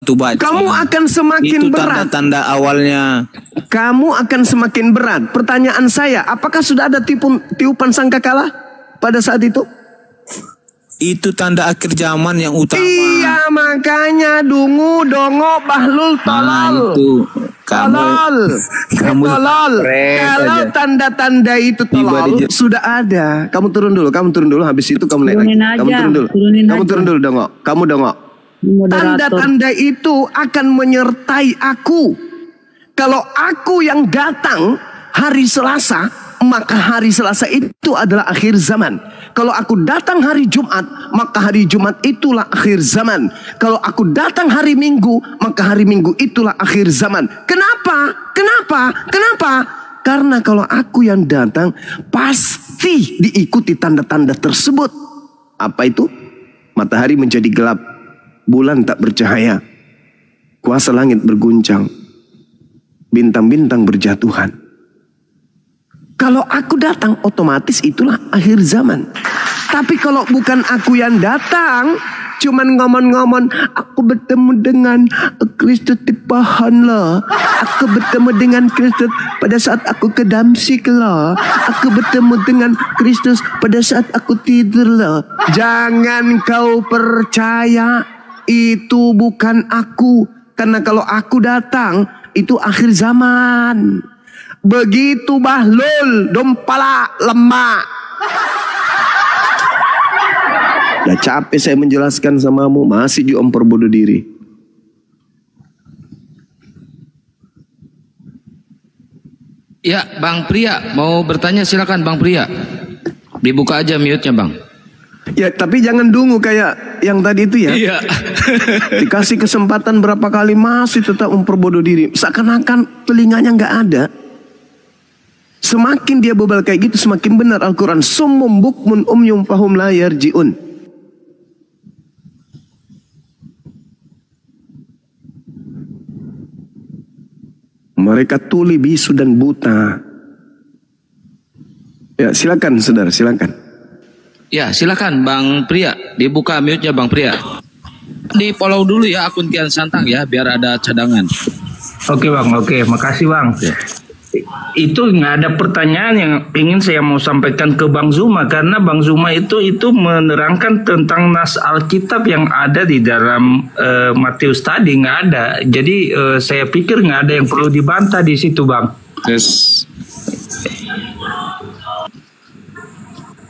itu baca. Kamu akan semakin itu berat. Tanda-tanda awalnya. Kamu akan semakin berat. Pertanyaan saya, apakah sudah ada tiupan sangkakala pada saat itu? Itu tanda akhir zaman yang utama. Iya, makanya dungu, dongo, bahlul, tolol. Itu kamu tolol. Kalau tanda-tanda itu tolol sudah ada. Kamu turun dulu. Habis itu kamu naik lagi. Kamu turun dulu. Kamu turun dulu, dongo. Kamu dongo. Tanda-tanda itu akan menyertai aku. Kalau aku yang datang hari Selasa, maka hari Selasa itu adalah akhir zaman. Kalau aku datang hari Jumat, maka hari Jumat itulah akhir zaman. Kalau aku datang hari Minggu, maka hari Minggu itulah akhir zaman. Kenapa? Karena kalau aku yang datang, pasti diikuti tanda-tanda tersebut. Apa itu? Matahari menjadi gelap, bulan tak bercahaya, kuasa langit berguncang, bintang-bintang berjatuhan. Kalau aku datang, otomatis itulah akhir zaman. Tapi kalau bukan aku yang datang, cuman ngomong-ngomong, aku bertemu dengan Kristus di pohon loh. Aku bertemu dengan Kristus pada saat aku ke Damsik loh. Aku bertemu dengan Kristus pada saat aku tidur loh. Jangan kau percaya, itu bukan aku. Karena kalau aku datang, itu akhir zaman. Begitu bahlul, dompala, lemak. Udah capek saya menjelaskan samamu, masih juga memperbodoh diri. Ya, Bang Pria mau bertanya, silakan Bang Pria. Dibuka aja mute-nya, Bang. Ya, tapi jangan dungu kayak yang tadi itu ya. Iya. Dikasih kesempatan berapa kali masih tetap memperbodoh diri. Seakan-akan telinganya nggak ada. Semakin dia bebal kayak gitu, semakin benar Al-Quran. Summum bukmun umyum fahum la yarji'un. Mereka tuli, bisu dan buta. Ya, silakan saudara, silakan. Ya, silakan Bang Pria. Dibuka mute-nya Bang Pria. Di follow dulu ya akun Kian Santang ya, biar ada cadangan. Oke Bang, oke, makasih Bang. Itu nggak ada pertanyaan yang ingin saya mau sampaikan ke Bang Zuma, karena Bang Zuma itu menerangkan tentang nas Alkitab yang ada di dalam Matius tadi, nggak ada. Jadi saya pikir nggak ada yang perlu dibantah di situ, Bang. Yes.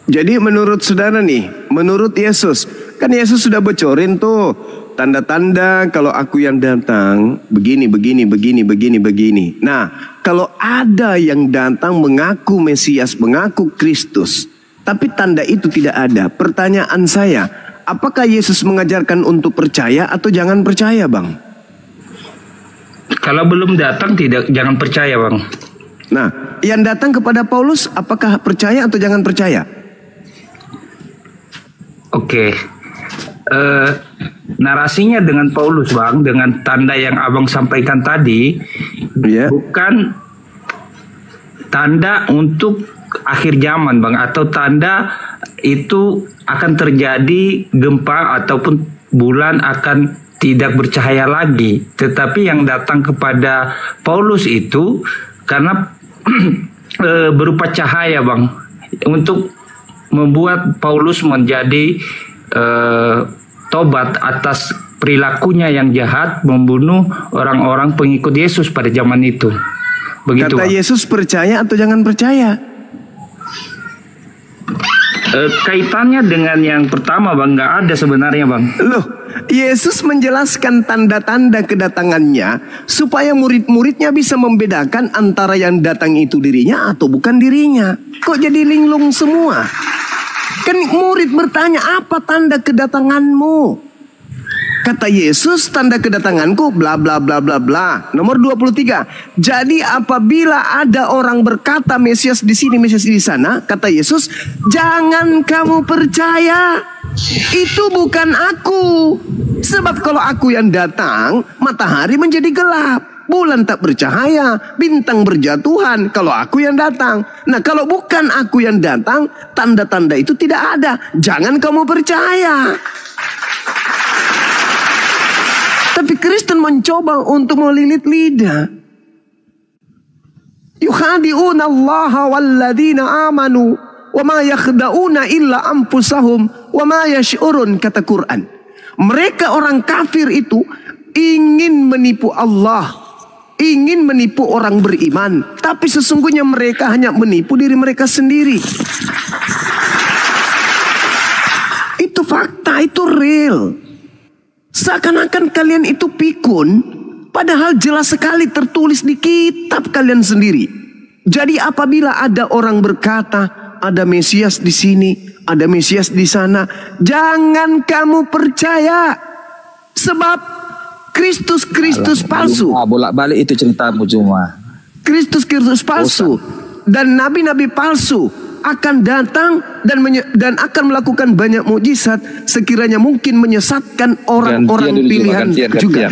Jadi menurut saudara nih, menurut Yesus, kan Yesus sudah bocorin tuh tanda-tanda kalau aku yang datang begini. Nah, kalau ada yang datang mengaku Mesias, mengaku Kristus, tapi tanda itu tidak ada. Pertanyaan saya, apakah Yesus mengajarkan untuk percaya atau jangan percaya, Bang? Kalau belum datang jangan percaya, Bang. Nah, yang datang kepada Paulus apakah percaya atau jangan percaya? Oke. Narasinya dengan Paulus, Bang, dengan tanda yang Abang sampaikan tadi, bukan tanda untuk akhir zaman, Bang, atau tanda itu akan terjadi gempa ataupun bulan akan tidak bercahaya lagi. Tetapi yang datang kepada Paulus itu karena berupa cahaya, Bang, untuk membuat Paulus menjadi tobat atas perilakunya yang jahat, membunuh orang-orang pengikut Yesus pada zaman itu. Begitu, kata Bang. Yesus percaya atau jangan percaya? Kaitannya dengan yang pertama, Bang, nggak ada sebenarnya, Bang. Loh, Yesus menjelaskan tanda-tanda kedatangannya supaya murid-muridnya bisa membedakan antara yang datang itu dirinya atau bukan dirinya. Kok jadi linglung semua? Kan murid bertanya, apa tanda kedatanganmu? Kata Yesus, tanda kedatanganku bla bla bla bla bla. Nomor 23. Jadi apabila ada orang berkata Mesias di sini, Mesias di sana, kata Yesus, jangan kamu percaya. Itu bukan aku. Sebab kalau aku yang datang, matahari menjadi gelap, bulan tak bercahaya, bintang berjatuhan. Kalau aku yang datang. Nah, kalau bukan aku yang datang, tanda-tanda itu tidak ada. Jangan kamu percaya. Tapi Kristen mencoba untuk melilit lidah. Yukhadi'una Allah walladzina amanu wa ma yakhda'una illa anfusahum wa ma yash'urun, kata Quran. Mereka orang kafir itu ingin menipu Allah, ingin menipu orang beriman, tapi sesungguhnya mereka hanya menipu diri mereka sendiri. Itu fakta, itu real. Seakan-akan kalian itu pikun, padahal jelas sekali tertulis di kitab kalian sendiri. Jadi apabila ada orang berkata, ada Mesias di sini, ada Mesias di sana, jangan kamu percaya. Sebab Kristus palsu. Bolak-balik itu ceritamu cuma. Kristus palsu dan nabi-nabi palsu akan datang dan akan melakukan banyak mukjizat, sekiranya mungkin menyesatkan orang-orang pilihan juga.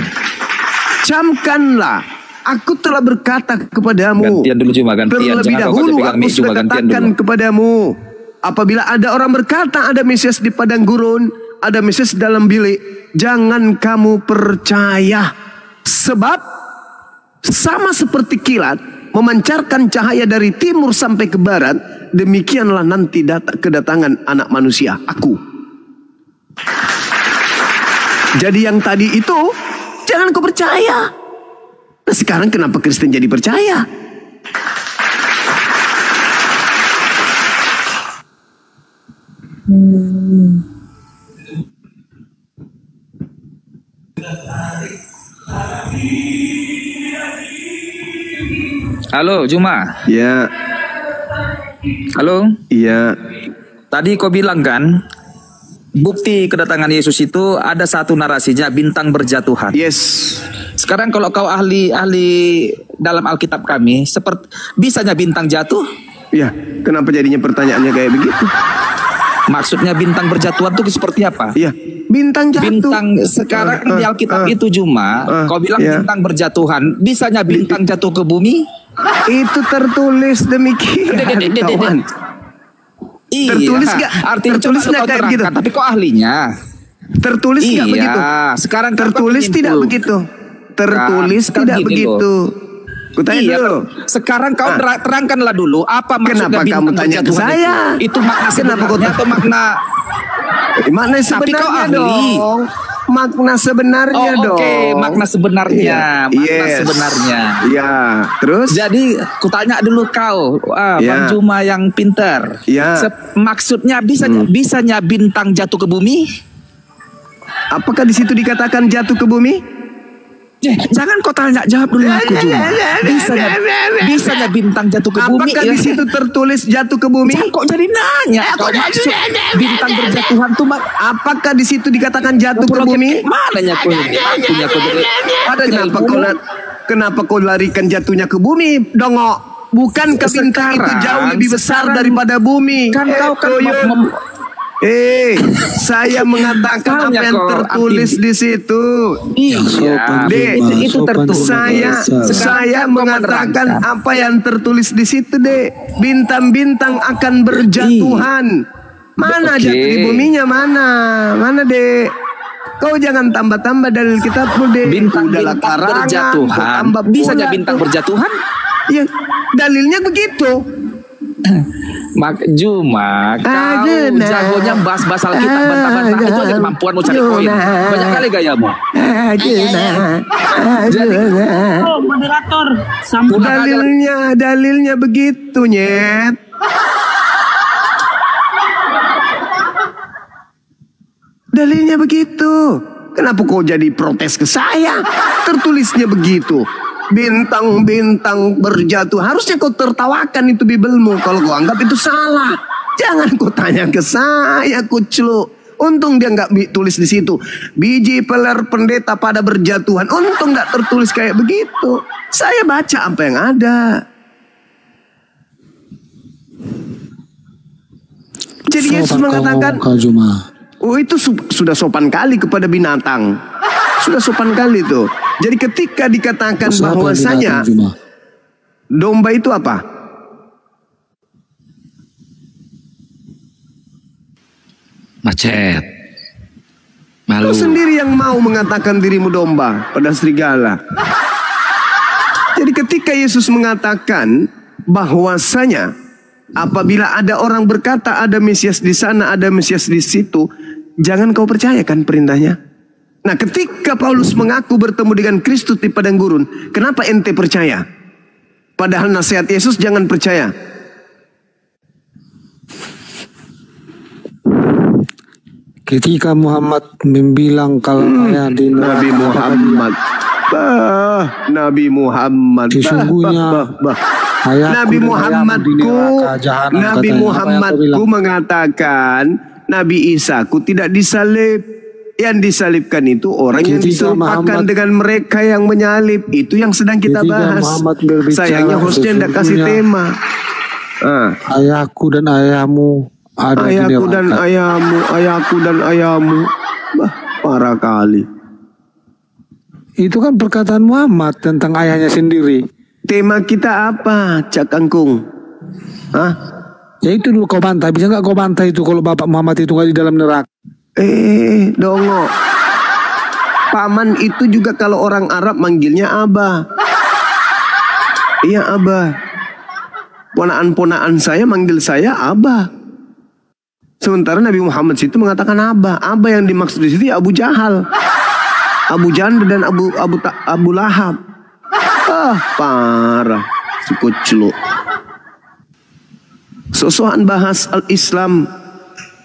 Camkanlah, aku telah berkata kepadamu. Terlebih dahulu aku sudah katakan kepadamu, apabila ada orang berkata ada Mesias di padang gurun, ada Mesias dalam bilik, jangan kamu percaya. Sebab sama seperti kilat memancarkan cahaya dari timur sampai ke barat, demikianlah nanti kedatangan anak manusia, aku. Jadi yang tadi itu jangan kau percaya. Nah sekarang kenapa Kristen jadi percaya? Halo Juma. Ya. Halo. Iya. Tadi kau bilang kan, bukti kedatangan Yesus itu ada satu narasinya, bintang berjatuhan. Yes. Sekarang kalau kau ahli dalam Alkitab kami, seperti bisanya bintang jatuh? Ya, kenapa jadinya pertanyaannya kayak begitu? Maksudnya bintang berjatuhan itu seperti apa? Iya, bintang jatuh. Bintang sekarang di Alkitab itu Juma, kau bilang bintang berjatuhan, bisanya bintang jatuh ke bumi? Itu tertulis demikian. Kawan. Iya, tertulis gak? Artinya tertulis gak kayak begitu? Tapi kok ahlinya? Tertulis gak begitu? Sekarang tertulis tidak begitu. Tertulis tidak begitu. Kutanya dulu. Sekarang kau terangkanlah dulu apa maksudnya bintang kamu tanya ke saya? Itu makna sebenarnya atau makna? Makna sebenarnya dong. Makna sebenarnya dong. Oke, makna sebenarnya. Makna sebenarnya. Iya. Terus? Jadi kutanya dulu kau, Bang Juma yang pintar. Maksudnya bisanya bintang jatuh ke bumi? Apakah di situ dikatakan jatuh ke bumi? Jangan kau tanya, jawab dulu aku Juma. Bisanya bintang jatuh ke bumi? Apakah di situ tertulis jatuh ke bumi? Jangan kok jadi nanya. Kau maksud bintang berjatuhan tuh apakah di situ dikatakan jatuh ke bumi? Mananya kau ini? Akunya kau jadi. Kenapa kau larikan jatuhnya ke bumi, Dongo? Bukankah bintang itu jauh lebih besar daripada bumi? Kan kau kan saya mengatakan apa yang tertulis di situ. Iya, itu tertulis. Saya mengatakan apa yang tertulis di situ, Dek. Bintang-bintang akan berjatuhan. Mana jatuh di buminya, mana, Dek? Kau jangan tambah-tambah dalil kitabmu, Dek. Bintang berjatuhan. Bisa aja bintang berjatuhan? Ya, dalilnya begitu. Juma, kau jagonya bahas-bahas Alkitab bantah-bantah, itu aja kemampuanmu cari poin. Banyak kali gayamu. Jadi moderator, dalilnya begitu, Nyet. Dalilnya begitu. Kenapa kau jadi protes ke saya? Tertulisnya begitu. Bintang-bintang berjatuh. Harusnya kau tertawakan itu Bibelmu kalau kau anggap itu salah. Jangan kau tanya ke saya, kuclu. Untung dia nggak tulis di situ. Biji peler pendeta pada berjatuhan. Untung nggak tertulis kayak begitu. Saya baca apa yang ada. Jadi Yesus mengatakan, oh itu sudah sopan kali kepada binatang. Sudah sopan kali tuh. Jadi ketika dikatakan bahwasanya domba itu apa? Macet. Malu. Kau sendiri yang mau mengatakan dirimu domba pada serigala. Jadi ketika Yesus mengatakan bahwasanya apabila ada orang berkata ada Mesias di sana, ada Mesias di situ, jangan kau percayakan perintahnya. Nah, ketika Paulus mengaku bertemu dengan Kristus di padang gurun, kenapa ente percaya? Padahal nasihat Yesus jangan percaya. Ketika Muhammad membilang kalau saya di Nabi Muhammad, Nabi Muhammad, sesungguhnya Nabi Muhammadku mengatakan Nabi Isa-ku tidak disalib. Yang disalibkan itu orang yang diserupakan dengan mereka yang menyalib. Itu yang sedang kita bahas. Sayangnya hostnya tidak kasih tema. Ayahku dan ayahmu ada di neraka. Ayahku dan ayahmu. Bah, parah kali. Itu kan perkataan Muhammad tentang ayahnya sendiri. Tema kita apa, Cak Kangkung? Hah? Ya itu dulu kau bantah. Bisa nggak kau bantah itu kalau Bapak Muhammad itu nggak di dalam neraka? Dongo. Paman itu juga kalau orang Arab manggilnya Abah. Iya, Abah. Ponaan-ponaan saya manggil saya Abah. Sementara Nabi Muhammad itu mengatakan Abah. Abah yang dimaksud di situ ya Abu Jahal, Abu Janda dan Abu Lahab. Parah. Si kucluk. Sosokan bahas al-Islam,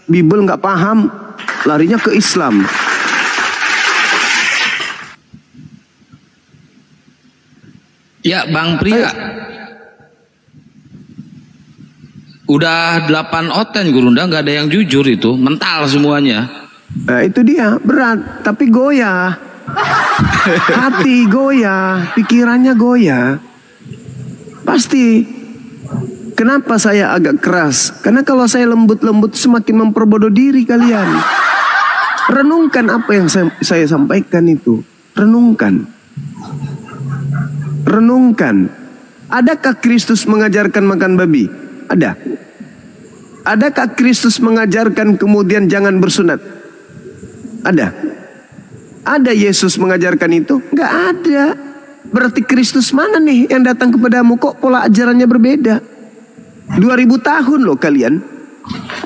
Bible nggak paham, larinya ke Islam. Ya, Bang Pria. Udah 8 oten Gurunda, nggak ada yang jujur itu, mental semuanya. Nah, itu dia, berat, tapi goyah. Hati goyah, pikirannya goyah. Pasti. Kenapa saya agak keras? Karena kalau saya lembut-lembut semakin memperbodoh diri kalian. Renungkan apa yang saya sampaikan itu. Renungkan. Renungkan. Adakah Kristus mengajarkan makan babi? Ada. Adakah Kristus mengajarkan kemudian jangan bersunat? Ada. Ada Yesus mengajarkan itu? Enggak ada. Berarti Kristus mana nih yang datang kepadamu? Kok pola ajarannya berbeda? 2000 tahun loh kalian.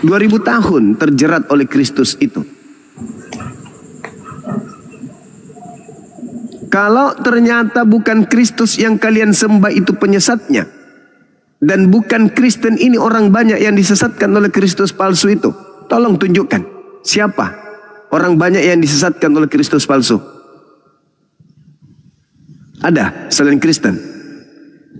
2000 tahun terjerat oleh Kristus itu. Kalau ternyata bukan Kristus yang kalian sembah itu penyesatnya, dan bukan Kristen ini orang banyak yang disesatkan oleh Kristus palsu itu, tolong tunjukkan siapa orang banyak yang disesatkan oleh Kristus palsu. Ada selain Kristen?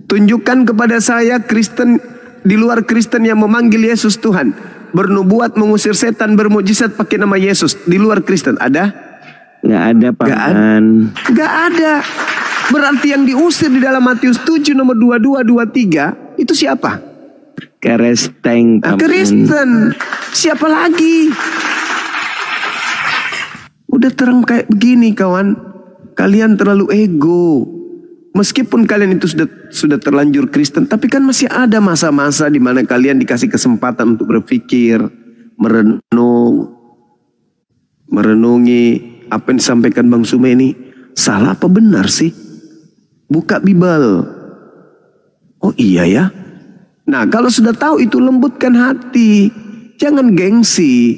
Tunjukkan kepada saya Kristen di luar Kristen yang memanggil Yesus Tuhan, bernubuat, mengusir setan, bermujizat pakai nama Yesus. Di luar Kristen ada? Nggak ada, Paman. Nggak ada. Berarti yang diusir di dalam Matius 7 nomor 22, 23 itu siapa? Kristen, Paman. Kristen. Siapa lagi? Udah terang kayak begini kawan. Kalian terlalu ego. Meskipun kalian itu sudah terlanjur Kristen, tapi kan masih ada masa-masa di mana kalian dikasih kesempatan untuk berpikir, merenungi apa yang disampaikan Bang Sume ini. Salah apa benar sih? Buka Bible. Oh iya ya. Nah, kalau sudah tahu itu, lembutkan hati. Jangan gengsi.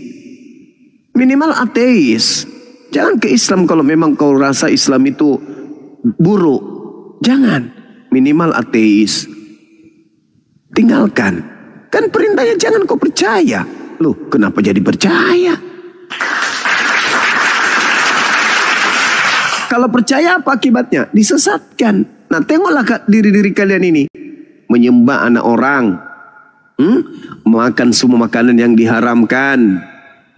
Minimal ateis. Jangan ke Islam kalau memang kau rasa Islam itu buruk. Jangan, minimal ateis. Tinggalkan. Kan perintahnya jangan kau percaya. Loh, kenapa jadi percaya? Kalau percaya apa akibatnya? Disesatkan. Nah, tengoklah diri-diri kalian ini. Menyembah anak orang. Makan semua makanan yang diharamkan.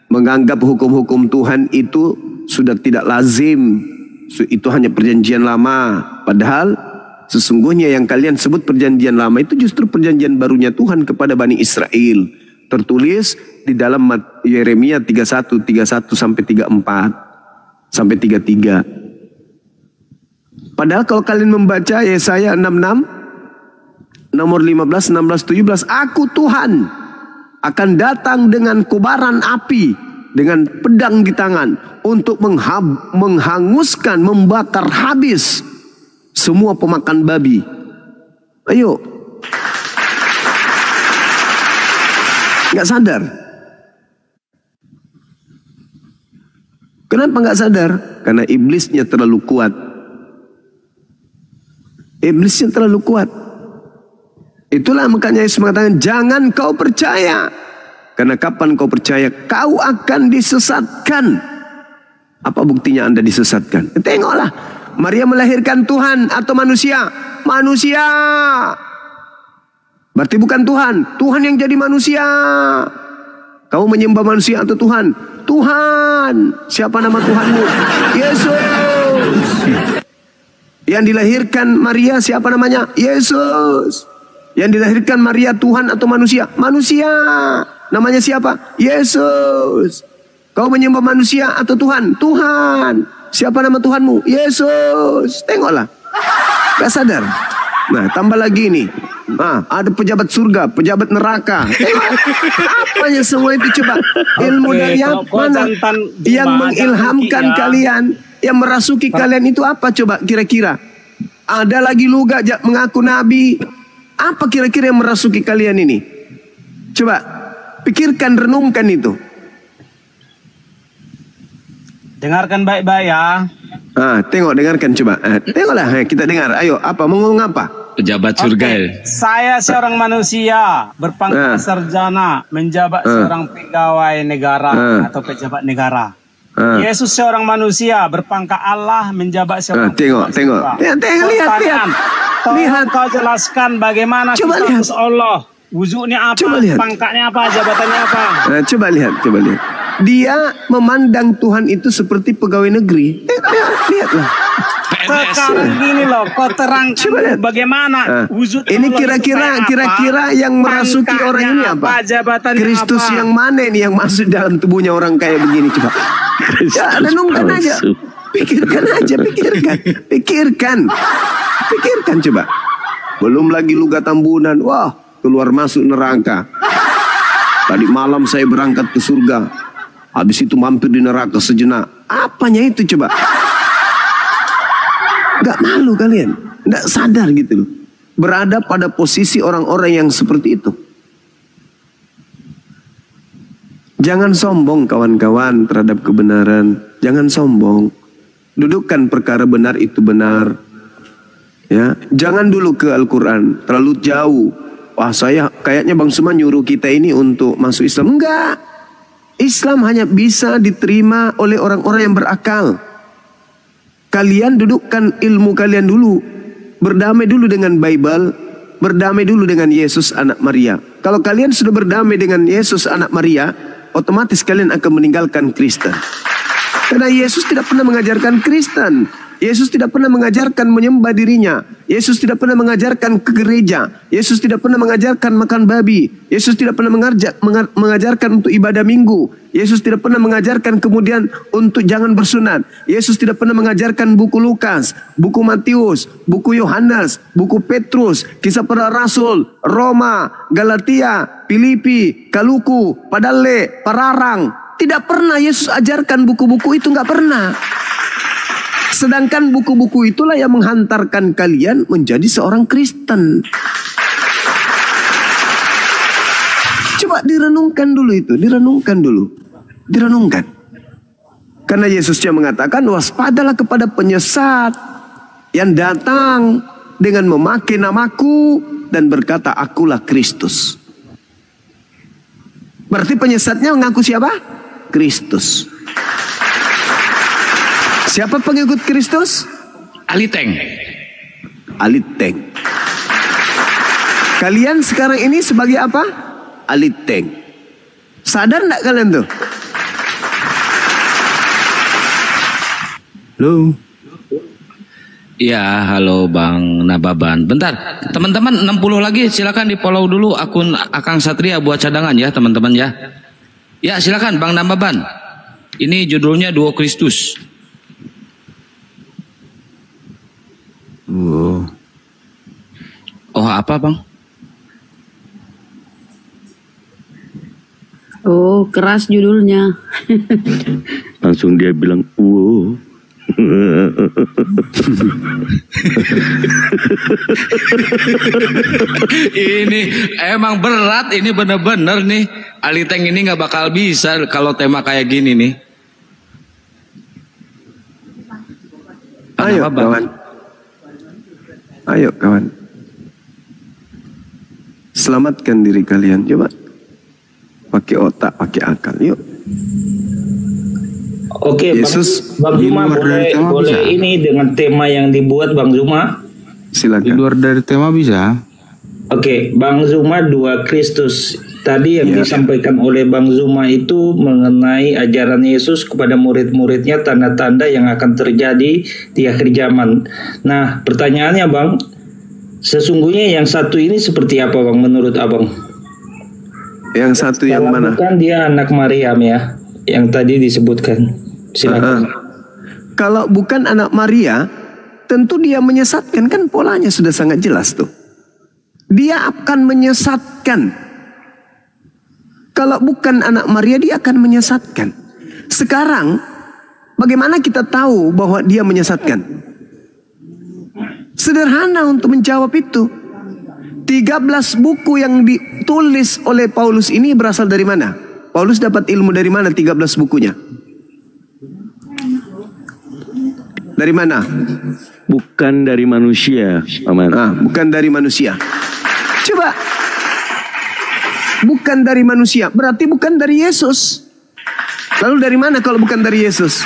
Menganggap hukum-hukum Tuhan itu sudah tidak lazim. Itu hanya perjanjian lama. Padahal sesungguhnya yang kalian sebut perjanjian lama itu justru perjanjian barunya Tuhan kepada Bani Israel. Tertulis di dalam Yeremia 31 sampai 34 sampai 33. Padahal kalau kalian membaca Yesaya 66 nomor 15, 16, 17, aku Tuhan akan datang dengan kobaran api dengan pedang di tangan untuk menghanguskan, membakar habis semua pemakan babi. Ayo. Nggak sadar. Kenapa nggak sadar? Karena iblisnya terlalu kuat. Iblisnya terlalu kuat. Itulah makanya Yesus mengatakan, jangan kau percaya. Karena kapan kau percaya, kau akan disesatkan. Apa buktinya Anda disesatkan? Tengoklah, Maria melahirkan Tuhan atau manusia? Manusia. Berarti bukan Tuhan. Tuhan yang jadi manusia. Kamu menyembah manusia atau Tuhan? Tuhan. Siapa nama Tuhanmu? Yesus. Yang dilahirkan Maria siapa namanya? Yesus. Yang dilahirkan Maria Tuhan atau manusia? Manusia. Namanya siapa? Yesus. Kau menyembah manusia atau Tuhan? Tuhan. Siapa nama Tuhanmu? Yesus. Tengoklah. Gak sadar. Nah, tambah lagi nih. Nah, ada pejabat surga, pejabat neraka. Apanya semua itu coba? Ilmu dari yang mana? Yang mengilhamkan kalian, yang merasuki kalian itu apa coba kira-kira? Ada lagi luga mengaku nabi. Apa kira-kira yang merasuki kalian ini? Coba pikirkan, renungkan itu. Dengarkan baik-baik ya. Tengok, dengarkan coba. Tengoklah, kita dengar. Ayo, apa? Mau ngomong apa? Pejabat surga. Saya seorang manusia berpangkat sarjana, menjabat seorang pegawai negara atau pejabat negara. Yesus seorang manusia berpangkat Allah, menjabat seorang tengok. Lihat. Kau jelaskan bagaimana status Allah. Wujudnya apa? Pangkatnya apa? Jabatannya apa? Coba lihat. Dia memandang Tuhan itu seperti pegawai negeri. Lihatlah. Sekarang gini loh, kau terangkan bagaimana wujud ini kira-kira yang merasuki orang ini apa? Kristus yang mana ini yang masuk dalam tubuhnya orang kayak begini coba? Ya, renungkan aja. Pikirkan coba. Belum lagi luga tambunan. Wah, keluar masuk neraka. Tadi malam saya berangkat ke surga. Habis itu mampir di neraka sejenak. Apanya itu coba? Gak malu kalian? Gak sadar gitu loh. Berada pada posisi orang-orang yang seperti itu. Jangan sombong kawan-kawan terhadap kebenaran. Jangan sombong. Dudukkan perkara benar itu benar. Ya, jangan dulu ke Al-Quran. Terlalu jauh. Wah, saya kayaknya Bang Suman nyuruh kita ini untuk masuk Islam. Enggak. Islam hanya bisa diterima oleh orang-orang yang berakal. Kalian dudukkan ilmu kalian dulu. Berdamai dulu dengan Bible. Berdamai dulu dengan Yesus anak Maria. Kalau kalian sudah berdamai dengan Yesus anak Maria, otomatis kalian akan meninggalkan Kristen. Karena Yesus tidak pernah mengajarkan Kristen. Yesus tidak pernah mengajarkan menyembah dirinya. Yesus tidak pernah mengajarkan ke gereja. Yesus tidak pernah mengajarkan makan babi. Yesus tidak pernah mengajarkan untuk ibadah minggu. Yesus tidak pernah mengajarkan kemudian untuk jangan bersunat. Yesus tidak pernah mengajarkan buku Lukas, buku Matius, buku Yohanes, buku Petrus, Kisah Para Rasul, Roma, Galatia, Filipi, Kaluku, Padale, Pararang. Tidak pernah Yesus ajarkan buku-buku itu, nggak pernah. Sedangkan buku-buku itulah yang menghantarkan kalian menjadi seorang Kristen. Coba direnungkan dulu itu, direnungkan. Karena Yesusnya mengatakan, waspadalah kepada penyesat yang datang dengan memakai namaku dan berkata, akulah Kristus. Berarti penyesatnya mengaku siapa? Kristus. Siapa pengikut Kristus? Aliteng. Kalian sekarang ini sebagai apa? Aliteng. Sadar enggak kalian tuh? Halo. Iya, halo Bang Nababan. Bentar, teman-teman 60 lagi silakan di follow dulu akun Akang Satria buat cadangan ya teman-teman ya. Ya silakan Bang Nababan. Ini judulnya Duo Kristus. Oh apa Bang? Oh keras judulnya. Langsung dia bilang, wow. Ini emang berat, ini bener-bener nih. Aliteng ini nggak bakal bisa kalau tema kayak gini nih. Ayo kawan. Ayo kawan. Selamatkan diri kalian. Coba. Pakai otak, pakai akal. Yuk. Oke, Yesus Bang Zuma boleh ini dengan tema yang dibuat Bang Zuma. Silakan. Di luar dari tema bisa. Oke, Bang Zuma, dua Kristus. Tadi yang disampaikan oleh Bang Zuma itu mengenai ajaran Yesus kepada murid-muridnya, tanda-tanda yang akan terjadi di akhir zaman. Nah, pertanyaannya Bang, sesungguhnya yang satu ini seperti apa Bang menurut Abang? Yang satu yang mana? Bukan dia anak Maryam ya, yang tadi disebutkan. Silakan. Kalau bukan anak Maria, tentu dia menyesatkan, kan polanya sudah sangat jelas tuh. Dia akan menyesatkan. Kalau bukan anak Maria, dia akan menyesatkan. Sekarang, bagaimana kita tahu bahwa dia menyesatkan? Sederhana untuk menjawab itu. 13 buku yang ditulis oleh Paulus ini berasal dari mana? Paulus dapat ilmu dari mana 13 bukunya? Dari mana? Bukan dari manusia, Paman. Bukan dari manusia. Coba. Bukan dari manusia, berarti bukan dari Yesus. Lalu dari mana kalau bukan dari Yesus?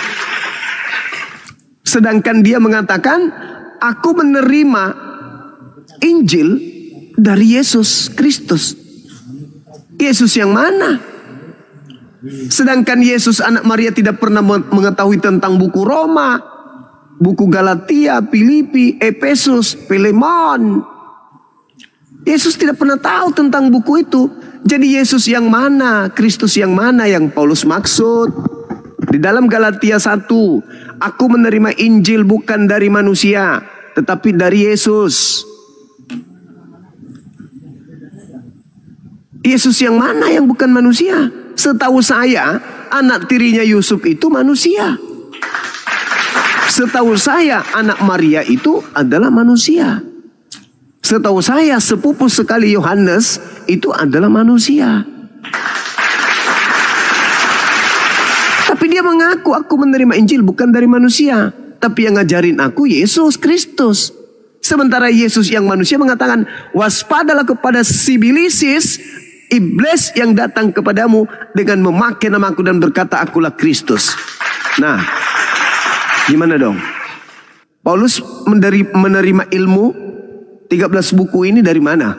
Sedangkan dia mengatakan, aku menerima Injil dari Yesus Kristus. Yesus yang mana? Sedangkan Yesus anak Maria tidak pernah mengetahui tentang buku Roma, buku Galatia, Filipi, Efesus, Filemon. Yesus tidak pernah tahu tentang buku itu. Jadi Yesus yang mana? Kristus yang mana yang Paulus maksud? Di dalam Galatia 1, aku menerima Injil bukan dari manusia, tetapi dari Yesus. Yesus yang mana yang bukan manusia? Setahu saya, anak tirinya Yusuf itu manusia. Setahu saya, anak Maria itu adalah manusia. Setahu saya, sepupu sekali Yohanes itu adalah manusia. Tapi dia mengaku, aku menerima Injil bukan dari manusia, tapi yang ngajarin aku Yesus Kristus. Sementara Yesus yang manusia mengatakan, waspadalah kepada Sibilisis, iblis yang datang kepadamu dengan memakai namaku dan berkata akulah Kristus. Nah, gimana dong? Paulus menerima ilmu 13 buku ini dari mana?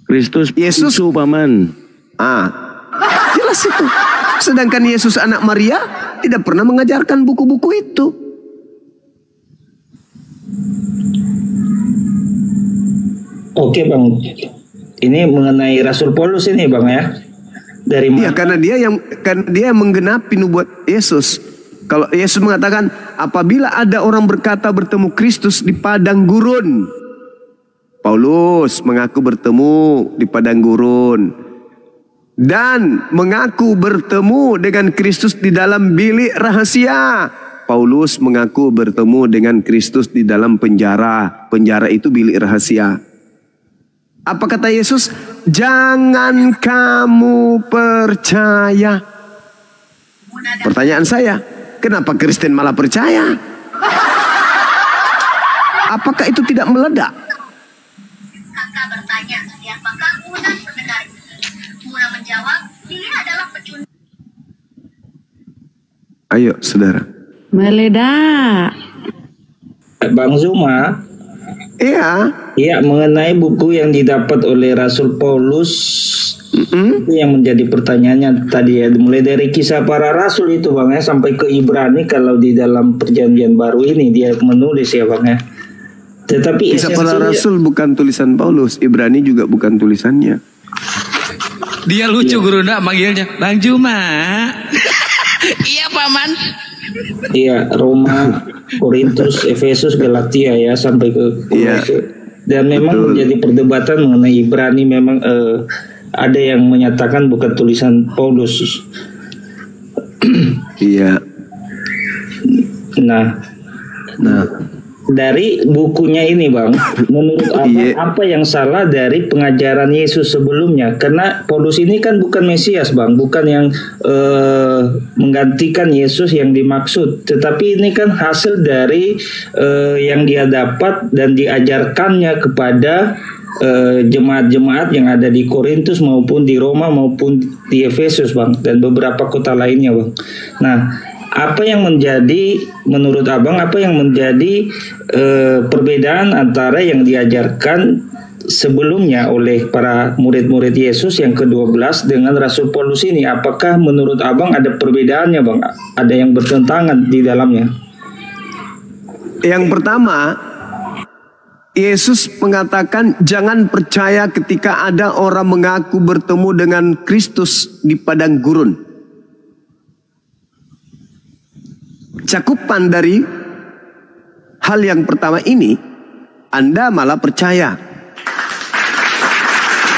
Kristus Yesus, Paman. Jelas itu. Sedangkan Yesus anak Maria tidak pernah mengajarkan buku-buku itu. Oke Bang, ini mengenai Rasul Paulus ini Bang ya. Dari mana? Iya, karena dia yang menggenapi nubuat Yesus. Kalau Yesus mengatakan, apabila ada orang berkata bertemu Kristus di padang gurun. Paulus mengaku bertemu di padang gurun. Dan mengaku bertemu dengan Kristus di dalam bilik rahasia. Paulus mengaku bertemu dengan Kristus di dalam penjara. Penjara itu bilik rahasia. Apa kata Yesus? Jangan kamu percaya. Pertanyaan saya, kenapa Kristen malah percaya? Apakah itu tidak meledak? Kakak bertanya, siapakah Muna sebenarnya? Muna menjawab, dia adalah pecundang. Ayo, saudara. Meledak. Bang Zuma. Iya, mengenai buku yang didapat oleh Rasul Paulus, itu yang menjadi pertanyaannya tadi ya, mulai dari kisah para rasul itu Bang ya, sampai ke Ibrani. Kalau di dalam perjanjian baru ini dia menulis ya Bang ya. Tetapi kisah para rasul bukan tulisan Paulus, Ibrani juga bukan tulisannya. Dia lucu guru nak manggilnya Bang Juma. Iya Paman. Iya, Roma, Korintus, Efesus, Galatia ya sampai ke Kolose. Dan memang menjadi perdebatan mengenai Ibrani memang ada yang menyatakan bukan tulisan Paulus. Iya. Nah, dari bukunya ini Bang, menurut Abang apa yang salah dari pengajaran Yesus sebelumnya? Karena Paulus ini kan bukan Mesias Bang, bukan yang menggantikan Yesus yang dimaksud, tetapi ini kan hasil dari yang dia dapat dan diajarkannya kepada jemaat-jemaat yang ada di Korintus maupun di Roma maupun di Efesus Bang, dan beberapa kota lainnya Bang. Nah, apa yang menjadi, menurut Abang, apa yang menjadi perbedaan antara yang diajarkan sebelumnya oleh para murid-murid Yesus yang ke-12 dengan Rasul Paulus ini? Apakah menurut Abang ada perbedaannya Bang? Ada yang bertentangan di dalamnya? Yang pertama, Yesus mengatakan jangan percaya ketika ada orang mengaku bertemu dengan Kristus di padang gurun. Cakupan dari hal yang pertama ini, Anda malah percaya.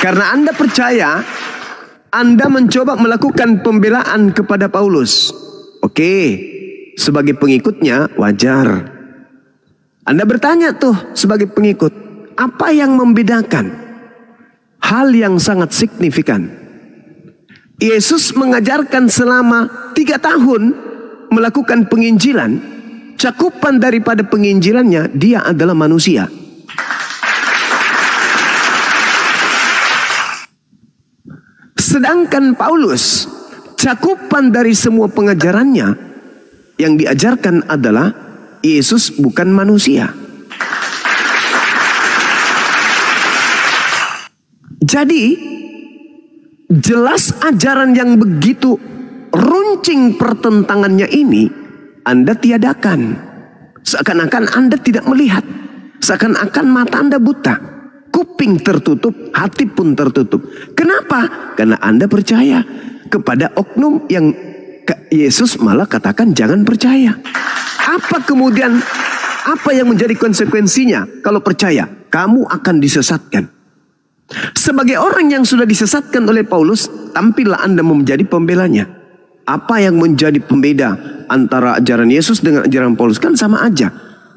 Karena Anda percaya, Anda mencoba melakukan pembelaan kepada Paulus. Oke, sebagai pengikutnya wajar. Anda bertanya tuh sebagai pengikut, apa yang membedakan? Hal yang sangat signifikan. Yesus mengajarkan selama 3 tahun melakukan penginjilan. Cakupan daripada penginjilannya, dia adalah manusia. Sedangkan Paulus, cakupan dari semua pengajarannya yang diajarkan adalah Yesus bukan manusia. Jadi jelas ajaran yang begitu runcing pertentangannya ini Anda tiadakan. Seakan-akan Anda tidak melihat. Seakan-akan mata Anda buta. Kuping tertutup, hati pun tertutup. Kenapa? Karena Anda percaya kepada oknum yang Yesus malah katakan jangan percaya. Apa kemudian, apa yang menjadi konsekuensinya kalau percaya? Kamu akan disesatkan. Sebagai orang yang sudah disesatkan oleh Paulus, tampillah Anda menjadi pembelanya. Apa yang menjadi pembeda antara ajaran Yesus dengan ajaran Paulus? Kan sama aja.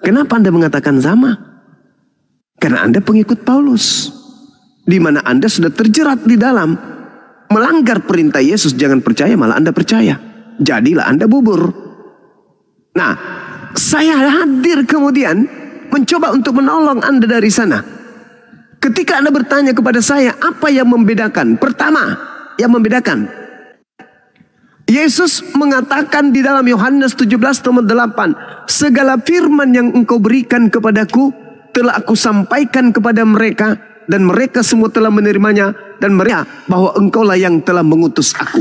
Kenapa Anda mengatakan sama? Karena Anda pengikut Paulus, di mana Anda sudah terjerat di dalam melanggar perintah Yesus jangan percaya, malah Anda percaya. Jadilah Anda bubur. Nah, saya hadir kemudian mencoba untuk menolong Anda dari sana. Ketika Anda bertanya kepada saya, apa yang membedakan? Pertama, yang membedakan, Yesus mengatakan di dalam Yohanes 17:8, segala firman yang engkau berikan kepadaku telah aku sampaikan kepada mereka, dan mereka semua telah menerimanya, dan mereka bahwa engkaulah yang telah mengutus aku.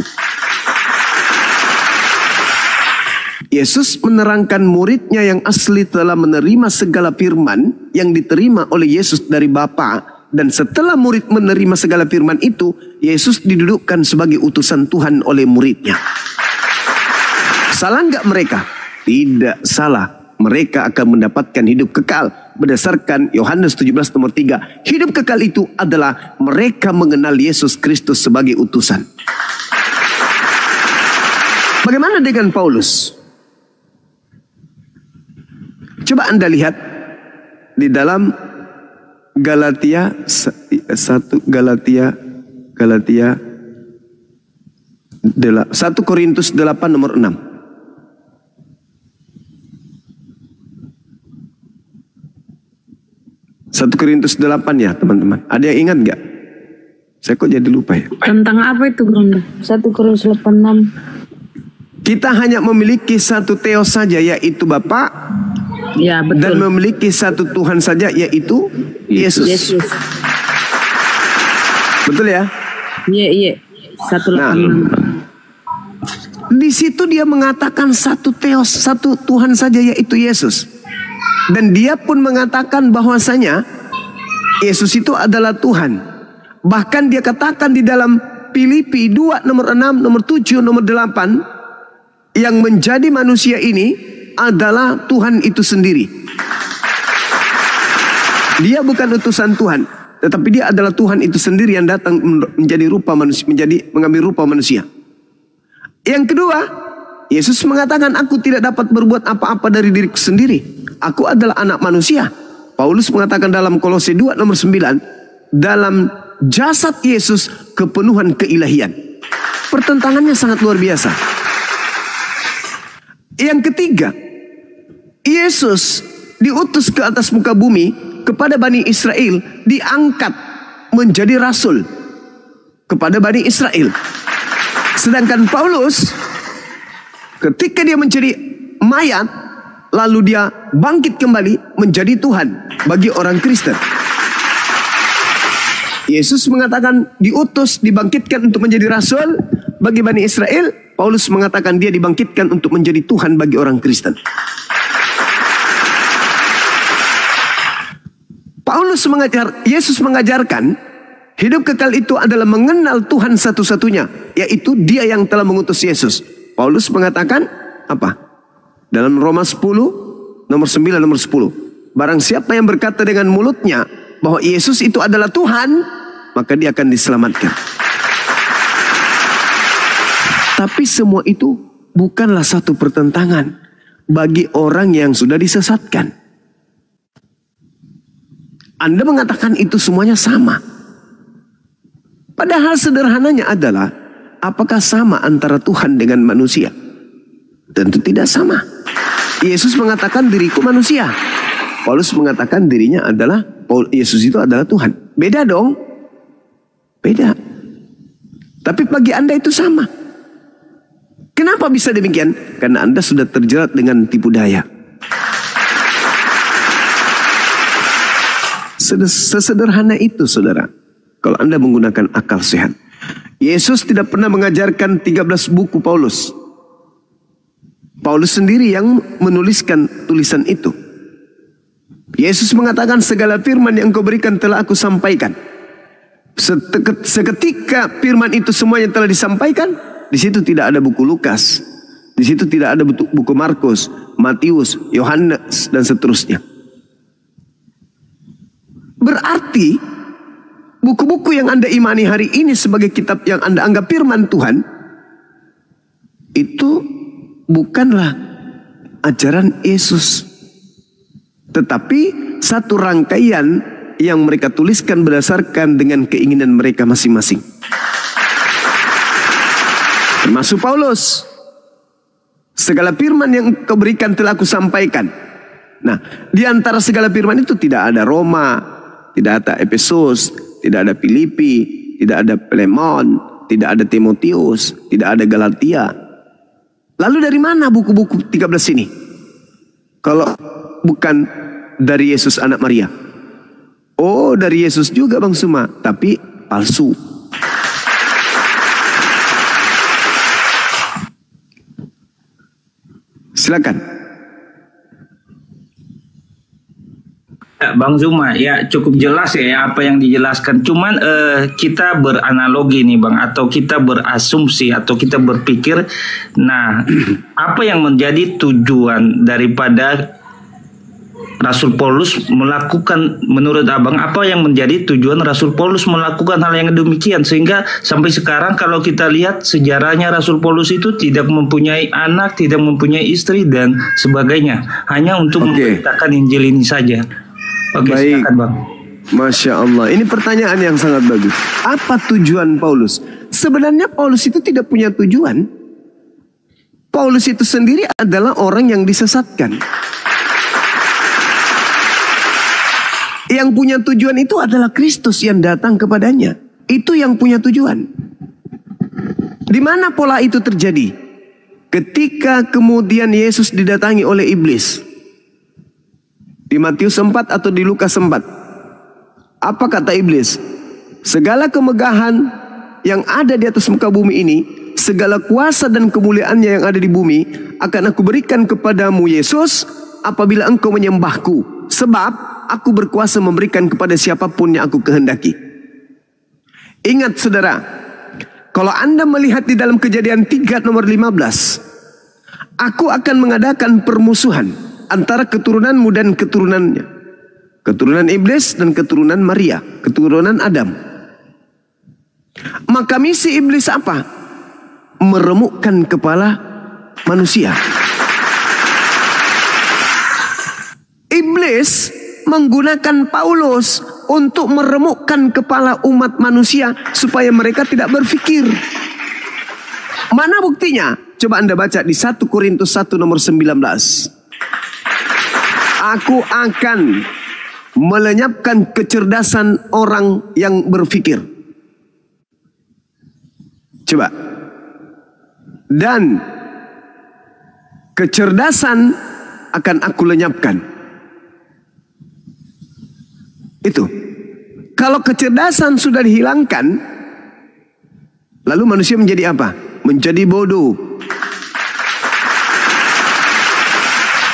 Yesus menerangkan muridnya yang asli telah menerima segala firman yang diterima oleh Yesus dari Bapa. Dan setelah murid menerima segala firman itu, Yesus didudukkan sebagai utusan Tuhan oleh muridnya. Salah nggak mereka? Tidak salah. Mereka akan mendapatkan hidup kekal. Berdasarkan Yohanes 17:3. Hidup kekal itu adalah mereka mengenal Yesus Kristus sebagai utusan. Bagaimana dengan Paulus? Coba Anda lihat di dalam Galatia 1 Korintus 8 nomor 6. Satu Korintus 8 ya teman-teman. Ada yang ingat nggak? Saya kok jadi lupa ya. Tentang apa itu Bunda? 1 Korintus 8:6. Kita hanya memiliki satu Theos saja, yaitu Bapa. Ya, betul. Dan memiliki satu Tuhan saja, yaitu Yesus. Betul ya? Iya. 1:8. Nah, di situ dia mengatakan satu Theos, satu Tuhan saja, yaitu Yesus. Dan dia pun mengatakan bahwasanya Yesus itu adalah Tuhan. Bahkan dia katakan di dalam Filipi 2 nomor 6, nomor 7, nomor 8, yang menjadi manusia ini adalah Tuhan itu sendiri. Dia bukan utusan Tuhan. tetapi dia adalah Tuhan itu sendiri yang datang menjadi rupa manusia, mengambil rupa manusia. Yang kedua, Yesus mengatakan, aku tidak dapat berbuat apa-apa dari diriku sendiri. Aku adalah anak manusia. Paulus mengatakan dalam Kolose 2 nomor 9, dalam jasad Yesus kepenuhan keilahian. Pertentangannya sangat luar biasa. Yang ketiga, Yesus diutus ke atas muka bumi kepada Bani Israel, diangkat menjadi rasul kepada Bani Israel. Sedangkan Paulus ketika dia menjadi mayat, lalu dia bangkit kembali menjadi Tuhan bagi orang Kristen. Yesus mengatakan diutus, dibangkitkan untuk menjadi rasul bagi Bani Israel. Paulus mengatakan dia dibangkitkan untuk menjadi Tuhan bagi orang Kristen. Yesus mengajarkan hidup kekal itu adalah mengenal Tuhan satu-satunya, yaitu Dia yang telah mengutus Yesus. Paulus mengatakan apa? Dalam Roma 10 nomor 9 nomor 10. Barang siapa yang berkata dengan mulutnya bahwa Yesus itu adalah Tuhan, maka dia akan diselamatkan. Tapi semua itu bukanlah satu pertentangan bagi orang yang sudah disesatkan. Anda mengatakan itu semuanya sama. Padahal sederhananya adalah, apakah sama antara Tuhan dengan manusia? Tentu tidak sama. Yesus mengatakan diriku manusia. Paulus mengatakan dirinya adalah, Yesus itu adalah Tuhan. Beda dong. Beda. Tapi bagi Anda itu sama. Kenapa bisa demikian? Karena Anda sudah terjerat dengan tipu daya. Sesederhana itu, saudara. Kalau Anda menggunakan akal sehat. Yesus tidak pernah mengajarkan 13 buku Paulus. Paulus sendiri yang menuliskan tulisan itu. Yesus mengatakan segala firman yang kau berikan telah aku sampaikan. Seketika firman itu semuanya telah disampaikan, di situ tidak ada buku Lukas, di situ tidak ada buku Markus, Matius, Yohanes dan seterusnya. Berarti buku-buku yang Anda imani hari ini sebagai kitab yang Anda anggap firman Tuhan, itu bukanlah ajaran Yesus, tetapi satu rangkaian yang mereka tuliskan berdasarkan dengan keinginan mereka masing-masing. Termasuk Paulus. Segala firman yang kau berikan telah aku sampaikan. Nah, di antara segala firman itu tidak ada Roma, tidak ada Efesus, tidak ada Filipi, tidak ada Filemon, tidak ada Timotius, tidak ada Galatia. Lalu dari mana buku-buku 13 ini? Kalau bukan dari Yesus anak Maria. Oh, dari Yesus juga Bang Suma, tapi palsu. Silakan. Bang Zuma, ya cukup jelas ya apa yang dijelaskan. Cuman kita beranalogi nih Bang, atau kita berasumsi atau kita berpikir, nah apa yang menjadi tujuan daripada Rasul Paulus melakukan, menurut Abang, apa yang menjadi tujuan Rasul Paulus melakukan hal yang demikian, sehingga sampai sekarang kalau kita lihat sejarahnya Rasul Paulus itu tidak mempunyai anak, tidak mempunyai istri dan sebagainya, hanya untuk memberitakan Injil ini saja. Oke, baik. Silakan Bang. Masya Allah, ini pertanyaan yang sangat bagus. Apa tujuan Paulus? Sebenarnya Paulus itu tidak punya tujuan. Paulus itu sendiri adalah orang yang disesatkan. Yang punya tujuan itu adalah Kristus yang datang kepadanya. Itu yang punya tujuan. Di mana pola itu terjadi? Ketika kemudian Yesus didatangi oleh iblis. Di Matius 4 atau di Lukas 4. Apa kata iblis? Segala kemegahan yang ada di atas muka bumi ini, segala kuasa dan kemuliaannya yang ada di bumi, akan aku berikan kepadamu Yesus, apabila engkau menyembahku. Sebab aku berkuasa memberikan kepada siapapun yang aku kehendaki. Ingat saudara, kalau Anda melihat di dalam Kejadian 3 nomor 15, aku akan mengadakan permusuhan antara keturunanmu dan keturunannya. Keturunan iblis dan keturunan Maria, keturunan Adam. Maka misi iblis apa? Meremukkan kepala manusia. Iblis menggunakan Paulus untuk meremukkan kepala umat manusia supaya mereka tidak berpikir. Mana buktinya? Coba Anda baca di 1 Korintus 1 nomor 19. Aku akan melenyapkan kecerdasan orang yang berpikir. Coba. Dan kecerdasan akan aku lenyapkan. Itu. Kalau kecerdasan sudah dihilangkan, lalu manusia menjadi apa? Menjadi bodoh.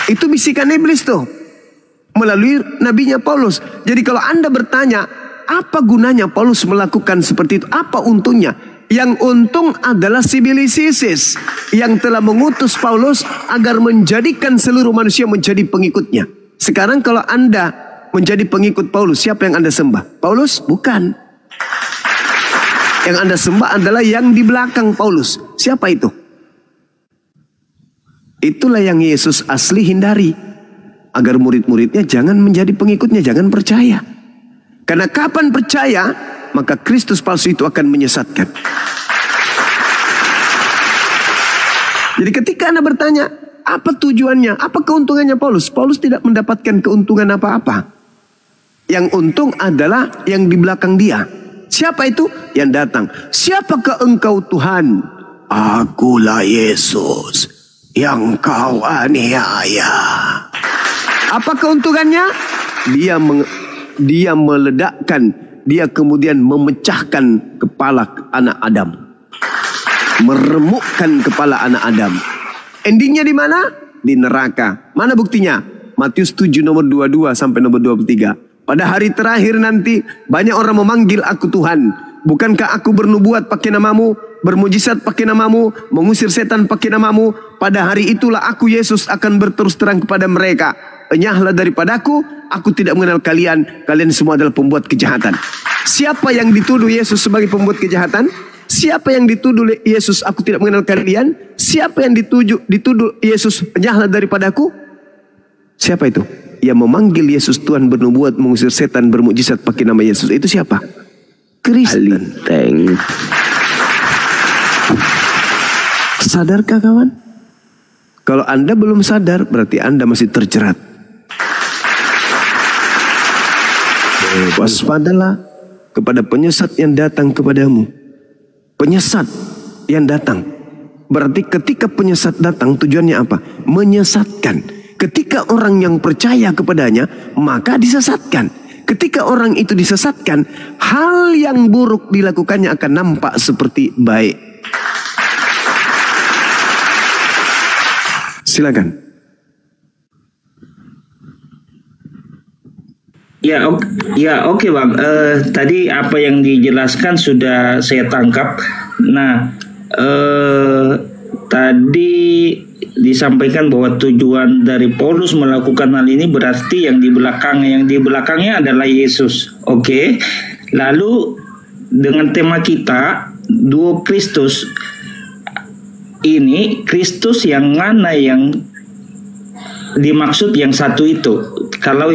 Itu bisikan iblis tuh. Melalui nabinya Paulus. Jadi kalau Anda bertanya, apa gunanya Paulus melakukan seperti itu? Apa untungnya? Yang untung adalah sibilisisis yang telah mengutus Paulus agar menjadikan seluruh manusia menjadi pengikutnya. Sekarang kalau Anda menjadi pengikut Paulus, siapa yang Anda sembah? Paulus? Bukan. Yang Anda sembah adalah yang di belakang Paulus. Siapa itu? Itulah yang Yesus asli hindari. Agar murid-muridnya jangan menjadi pengikutnya, jangan percaya. Karena kapan percaya, maka Kristus palsu itu akan menyesatkan. Jadi ketika Anda bertanya, apa tujuannya, apa keuntungannya Paulus? Paulus tidak mendapatkan keuntungan apa-apa. Yang untung adalah yang di belakang dia. Siapa itu? Yang datang. Siapakah engkau Tuhan? Akulah Yesus yang kau aniaya. Apa keuntungannya? Dia meledakkan, dia kemudian memecahkan kepala anak Adam. Meremukkan kepala anak Adam. Endingnya di mana? Di neraka. Mana buktinya? Matius 7 nomor 22 sampai nomor 23. Pada hari terakhir nanti banyak orang memanggil aku Tuhan. Bukankah aku bernubuat pakai namamu, bermujizat pakai namamu, mengusir setan pakai namamu? Pada hari itulah aku Yesus akan berterus terang kepada mereka. Enyahlah daripadaku, aku tidak mengenal kalian. Kalian semua adalah pembuat kejahatan. Siapa yang dituduh Yesus sebagai pembuat kejahatan? Siapa yang dituduh Yesus aku tidak mengenal kalian? Siapa yang dituduh Yesus enyahlah daripadaku? Siapa itu? Yang memanggil Yesus Tuhan, bernubuat, mengusir setan, bermukjizat pakai nama Yesus. Itu siapa? Kristen. Sadarkah kawan? Kalau Anda belum sadar, berarti Anda masih terjerat. Waspadalah kepada penyesat yang datang kepadamu. Penyesat yang datang. Berarti ketika penyesat datang, tujuannya apa? Menyesatkan. Ketika orang yang percaya kepadanya, maka disesatkan. Ketika orang itu disesatkan, hal yang buruk dilakukannya akan nampak seperti baik. Silakan. Oke Bang. Tadi apa yang dijelaskan sudah saya tangkap. Nah, tadi disampaikan bahwa tujuan dari Paulus melakukan hal ini berarti yang di belakangnya adalah Yesus. Oke. Lalu dengan tema kita duo Kristus, ini Kristus yang mana yang dimaksud yang satu itu? Kalau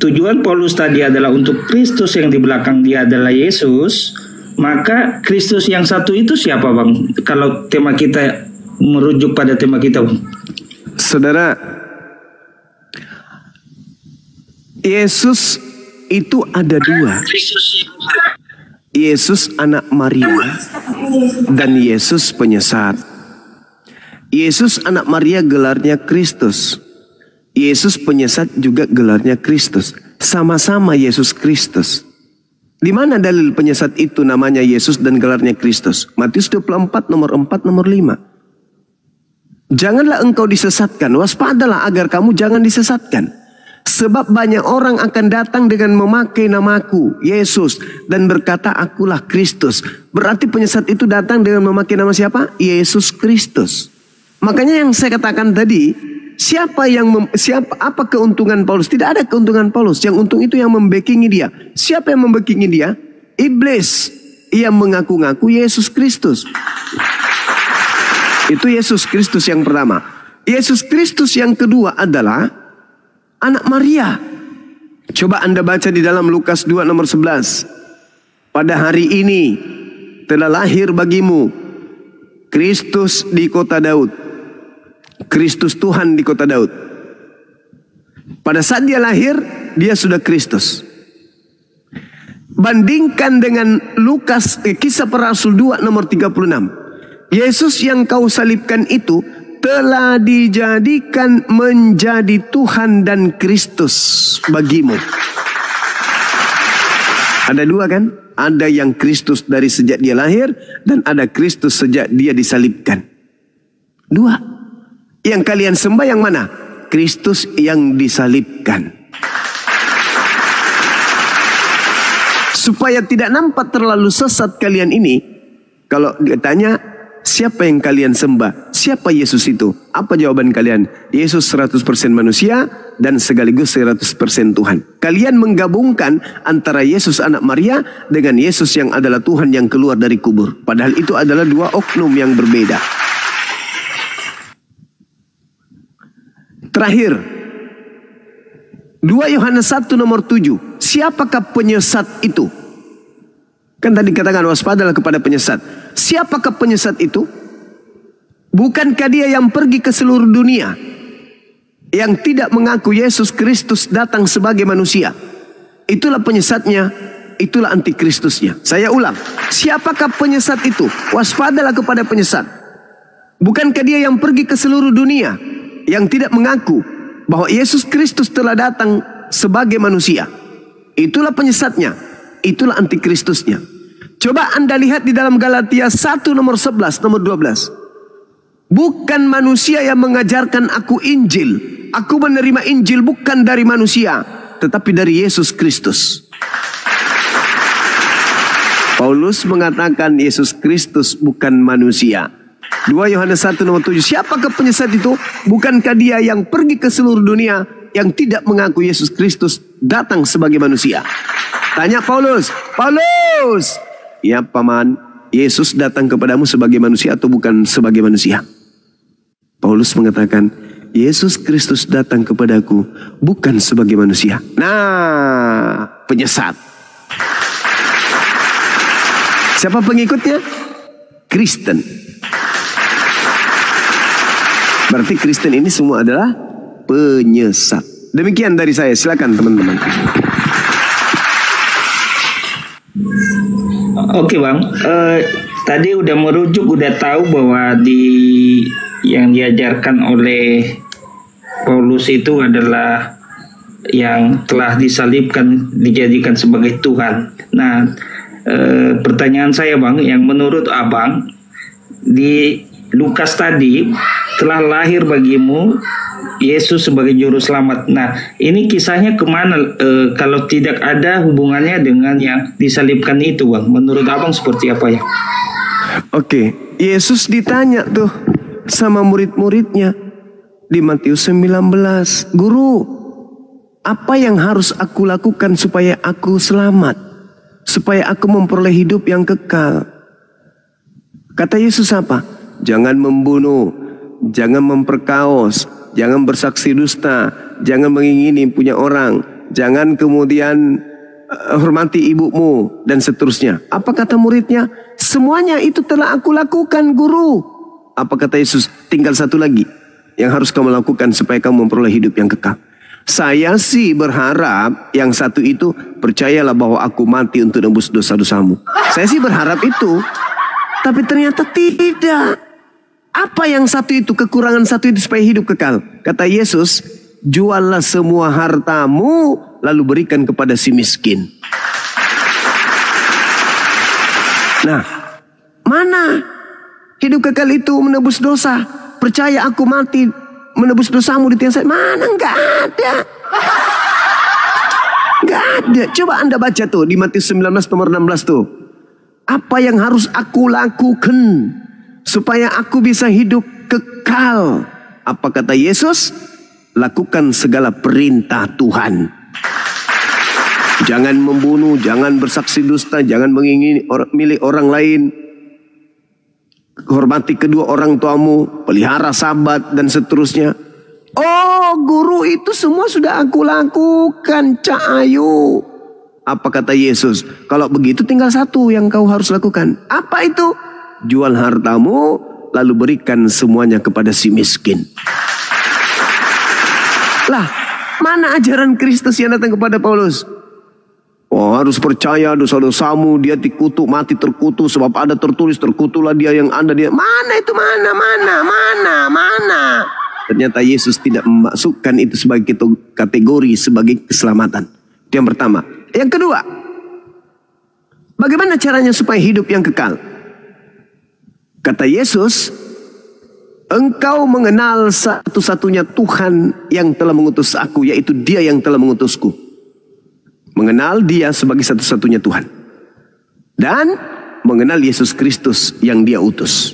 tujuan Paulus tadi adalah untuk Kristus yang di belakang dia adalah Yesus, maka Kristus yang satu itu siapa Bang? Kalau tema kita merujuk pada tema kita Bang. Saudara, Yesus itu ada dua. Yesus anak Maria dan Yesus penyesat. Yesus anak Maria gelarnya Kristus. Yesus penyesat juga gelarnya Kristus. Sama-sama Yesus Kristus. Di mana dalil penyesat itu namanya Yesus dan gelarnya Kristus? Matius 24 nomor 4 nomor 5. Janganlah engkau disesatkan. Waspadalah agar kamu jangan disesatkan. Sebab banyak orang akan datang dengan memakai namaku Yesus dan berkata akulah Kristus. Berarti penyesat itu datang dengan memakai nama siapa? Yesus Kristus. Makanya yang saya katakan tadi, Apa keuntungan Paulus? Tidak ada keuntungan Paulus. Yang untung itu yang membackingi dia. Siapa yang membackingi dia? Iblis. Ia mengaku-ngaku Yesus Kristus. Itu Yesus Kristus yang pertama. Yesus Kristus yang kedua adalah anak Maria. Coba Anda baca di dalam Lukas 2 nomor 11. Pada hari ini telah lahir bagimu Kristus di kota Daud. Kristus Tuhan di kota Daud. Pada saat dia lahir, dia sudah Kristus. Bandingkan dengan Lukas Kisah Para Rasul 2 nomor 36. Yesus yang kau salibkan itu telah dijadikan menjadi Tuhan dan Kristus bagimu. Ada dua kan? Ada yang Kristus dari sejak dia lahir, dan ada Kristus sejak dia disalibkan. Dua. Yang kalian sembah yang mana? Kristus yang disalibkan. Supaya tidak nampak terlalu sesat kalian ini, kalau ditanya siapa yang kalian sembah, siapa Yesus itu? Apa jawaban kalian? Yesus 100% manusia dan sekaligus 100% Tuhan. Kalian menggabungkan antara Yesus anak Maria dengan Yesus yang adalah Tuhan yang keluar dari kubur. Padahal itu adalah dua oknum yang berbeda. Terakhir, 2 Yohanes 1 nomor 7. Siapakah penyesat itu? Kan tadi katakan waspadalah kepada penyesat. Siapakah penyesat itu? Bukankah dia yang pergi ke seluruh dunia, yang tidak mengaku Yesus Kristus datang sebagai manusia? Itulah penyesatnya, itulah antikristusnya. Saya ulang, siapakah penyesat itu? Waspadalah kepada penyesat. Bukankah dia yang pergi ke seluruh dunia, yang tidak mengaku bahwa Yesus Kristus telah datang sebagai manusia? Itulah penyesatnya, itulah antikristusnya. Coba Anda lihat di dalam Galatia 1 nomor 11, nomor 12. Bukan manusia yang mengajarkan aku Injil. Aku menerima Injil bukan dari manusia, tetapi dari Yesus Kristus. Paulus mengatakan Yesus Kristus bukan manusia. 2 Yohanes 1 nomor 7. Siapakah penyesat itu? Bukankah dia yang pergi ke seluruh dunia, yang tidak mengaku Yesus Kristus datang sebagai manusia? Tanya Paulus. Paulus, ya paman, Yesus datang kepadamu sebagai manusia atau bukan sebagai manusia? Paulus mengatakan, Yesus Kristus datang kepadaku bukan sebagai manusia. Nah, penyesat. Siapa pengikutnya? Kristen. Berarti Kristen ini semua adalah penyesat. Demikian dari saya. Silakan teman-teman. Oke bang, tadi udah merujuk, udah tahu bahwa yang diajarkan oleh Paulus itu adalah yang telah disalibkan, dijadikan sebagai Tuhan. Nah, pertanyaan saya bang, yang menurut abang di Lukas tadi telah lahir bagimu Yesus sebagai juru selamat. Nah, ini kisahnya kemana kalau tidak ada hubungannya dengan yang disalibkan itu, bang? Menurut abang seperti apa ya? Oke, Yesus ditanya tuh sama murid-muridnya di Matius 19, Guru, apa yang harus aku lakukan supaya aku selamat, supaya aku memperoleh hidup yang kekal? Kata Yesus apa? Jangan membunuh, jangan memperkaos, jangan bersaksi dusta, jangan mengingini punya orang, jangan kemudian hormati ibumu, dan seterusnya. Apa kata muridnya? Semuanya itu telah aku lakukan, Guru. Apa kata Yesus? Tinggal satu lagi yang harus kamu lakukan supaya kamu memperoleh hidup yang kekal. Saya sih berharap yang satu itu, percayalah bahwa aku mati untuk nebus dosa-dosamu. Saya sih berharap itu, tapi ternyata tidak. Apa yang satu itu, kekurangan satu itu supaya hidup kekal? Kata Yesus, juallah semua hartamu lalu berikan kepada si miskin. Nah, mana hidup kekal itu menebus dosa? Percaya aku mati menebus dosamu di tiang salib. Mana? Enggak ada. Enggak ada. Coba Anda baca tuh di Matius 19 nomor 16 tuh. Apa yang harus aku lakukan supaya aku bisa hidup kekal? Apa kata Yesus? Lakukan segala perintah Tuhan. Jangan membunuh, jangan bersaksi dusta, jangan mengingini milik orang lain. Hormati kedua orang tuamu, pelihara sabat, dan seterusnya. Oh, guru, itu semua sudah aku lakukan, Cak Ayu. Apa kata Yesus? Kalau begitu tinggal satu yang kau harus lakukan. Apa itu? Jual hartamu, lalu berikan semuanya kepada si miskin. Lah, mana ajaran Kristus yang datang kepada Paulus? Oh, harus percaya dosa-dosamu, dia dikutuk, mati terkutuk, sebab ada tertulis, terkutuklah dia yang ada dia. Mana itu, mana. Ternyata Yesus tidak memasukkan itu sebagai kategori sebagai keselamatan. Itu yang pertama. Yang kedua, bagaimana caranya supaya hidup yang kekal? Kata Yesus, engkau mengenal satu-satunya Tuhan yang telah mengutus aku, yaitu Dia yang telah mengutusku. Mengenal Dia sebagai satu-satunya Tuhan. Dan mengenal Yesus Kristus yang Dia utus.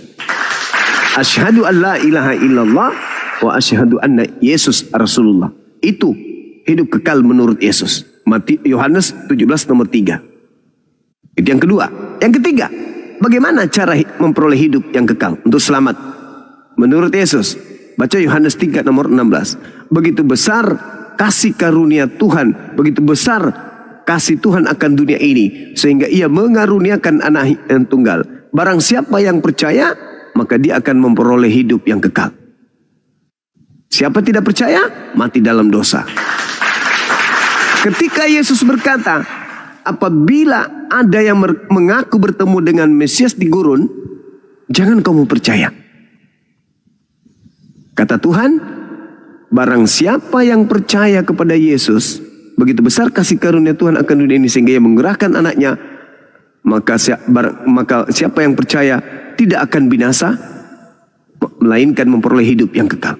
Asyhadu an la ilaha illallah wa asyhadu anna Yesus Rasulullah. Itu hidup kekal menurut Yesus. Yohanes 17 nomor 3. Itu yang kedua. Yang ketiga, bagaimana cara memperoleh hidup yang kekal untuk selamat? Menurut Yesus, baca Yohanes 3 nomor 16. Begitu besar kasih karunia Tuhan, begitu besar kasih Tuhan akan dunia ini, sehingga Ia mengaruniakan anak yang tunggal. Barang siapa yang percaya, maka dia akan memperoleh hidup yang kekal. Siapa tidak percaya, mati dalam dosa. Ketika Yesus berkata, apabila ada yang mengaku bertemu dengan Mesias di gurun, jangan kamu percaya. Kata Tuhan, barang siapa yang percaya kepada Yesus, begitu besar kasih karunia Tuhan akan dunia ini sehingga Ia menggerakkan anaknya, maka siapa yang percaya tidak akan binasa, melainkan memperoleh hidup yang kekal.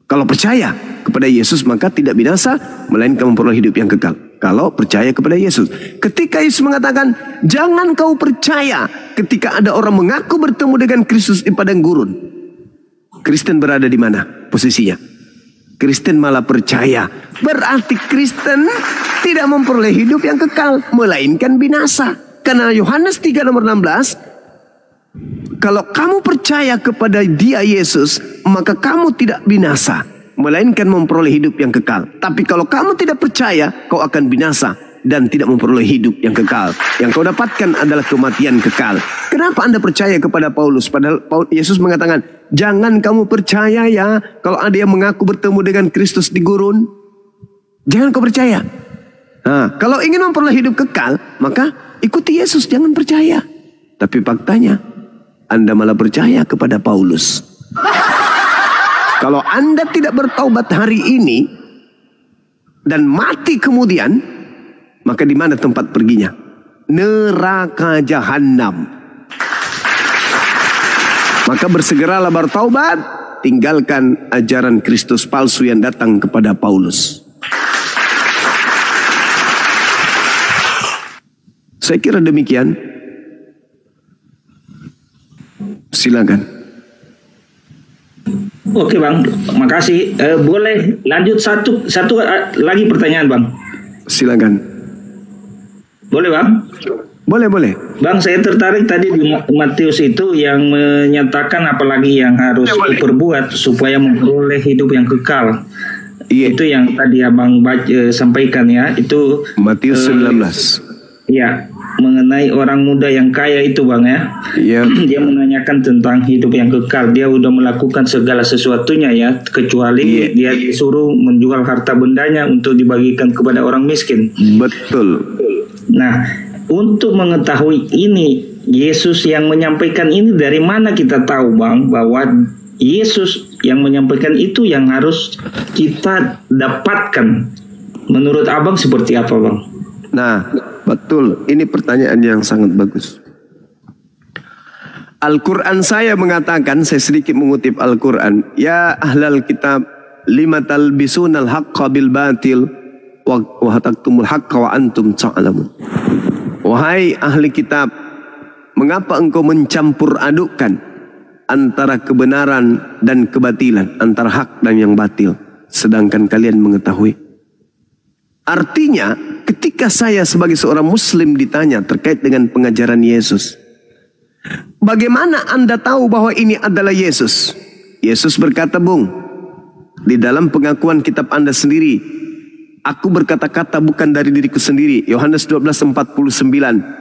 Kalau percaya kepada Yesus, maka tidak binasa, melainkan memperoleh hidup yang kekal. Kalau percaya kepada Yesus. Ketika Yesus mengatakan, jangan kau percaya, ketika ada orang mengaku bertemu dengan Kristus di padang gurun, Kristen berada di mana posisinya? Kristen malah percaya. Berarti Kristen tidak memperoleh hidup yang kekal, melainkan binasa. Karena Yohanes 3 nomor 16, kalau kamu percaya kepada Dia Yesus, maka kamu tidak binasa, melainkan memperoleh hidup yang kekal. Tapi kalau kamu tidak percaya, kau akan binasa dan tidak memperoleh hidup yang kekal. Yang kau dapatkan adalah kematian kekal. Kenapa Anda percaya kepada Paulus? Padahal Yesus mengatakan, jangan kamu percaya ya, kalau ada yang mengaku bertemu dengan Kristus di gurun, jangan kau percaya. Nah, kalau ingin memperoleh hidup kekal, maka ikuti Yesus, jangan percaya. Tapi faktanya, Anda malah percaya kepada Paulus. Kalau Anda tidak bertaubat hari ini dan mati kemudian, maka di mana tempat perginya? Neraka jahanam. Maka bersegeralah bertaubat, tinggalkan ajaran Kristus palsu yang datang kepada Paulus. Saya kira demikian. Silakan. Oke Bang, makasih. Boleh lanjut satu lagi pertanyaan Bang? Silakan. Boleh Bang? Boleh. Bang, saya tertarik tadi di Matius itu yang menyatakan apalagi yang harus diperbuat supaya memperoleh hidup yang kekal. Iya. Itu yang tadi Abang sampaikan ya. Itu Matius 19. Iya, mengenai orang muda yang kaya itu Bang ya. Iya. Dia menanyakan tentang hidup yang kekal. Dia udah melakukan segala sesuatunya ya, kecuali dia disuruh menjual harta bendanya untuk dibagikan kepada orang miskin. Betul. Nah, untuk mengetahui ini, Yesus yang menyampaikan ini dari mana kita tahu Bang, bahwa Yesus yang menyampaikan itu yang harus kita dapatkan. Menurut Abang seperti apa Bang? Nah, betul. Ini pertanyaan yang sangat bagus. Al-Quran saya mengatakan, saya sedikit mengutip Al-Quran. Ya ahlal kitab, lima talbisunal haqqa bil batil wa hataktumul haqqa wa antum ta'lamun. Wahai ahli kitab, mengapa engkau mencampur adukkan antara kebenaran dan kebatilan, antara hak dan yang batil, sedangkan kalian mengetahui. Artinya, ketika saya sebagai seorang muslim ditanya terkait dengan pengajaran Yesus, bagaimana Anda tahu bahwa ini adalah Yesus? Yesus berkata, Bung, di dalam pengakuan kitab Anda sendiri, aku berkata-kata bukan dari diriku sendiri. Yohanes 12:49.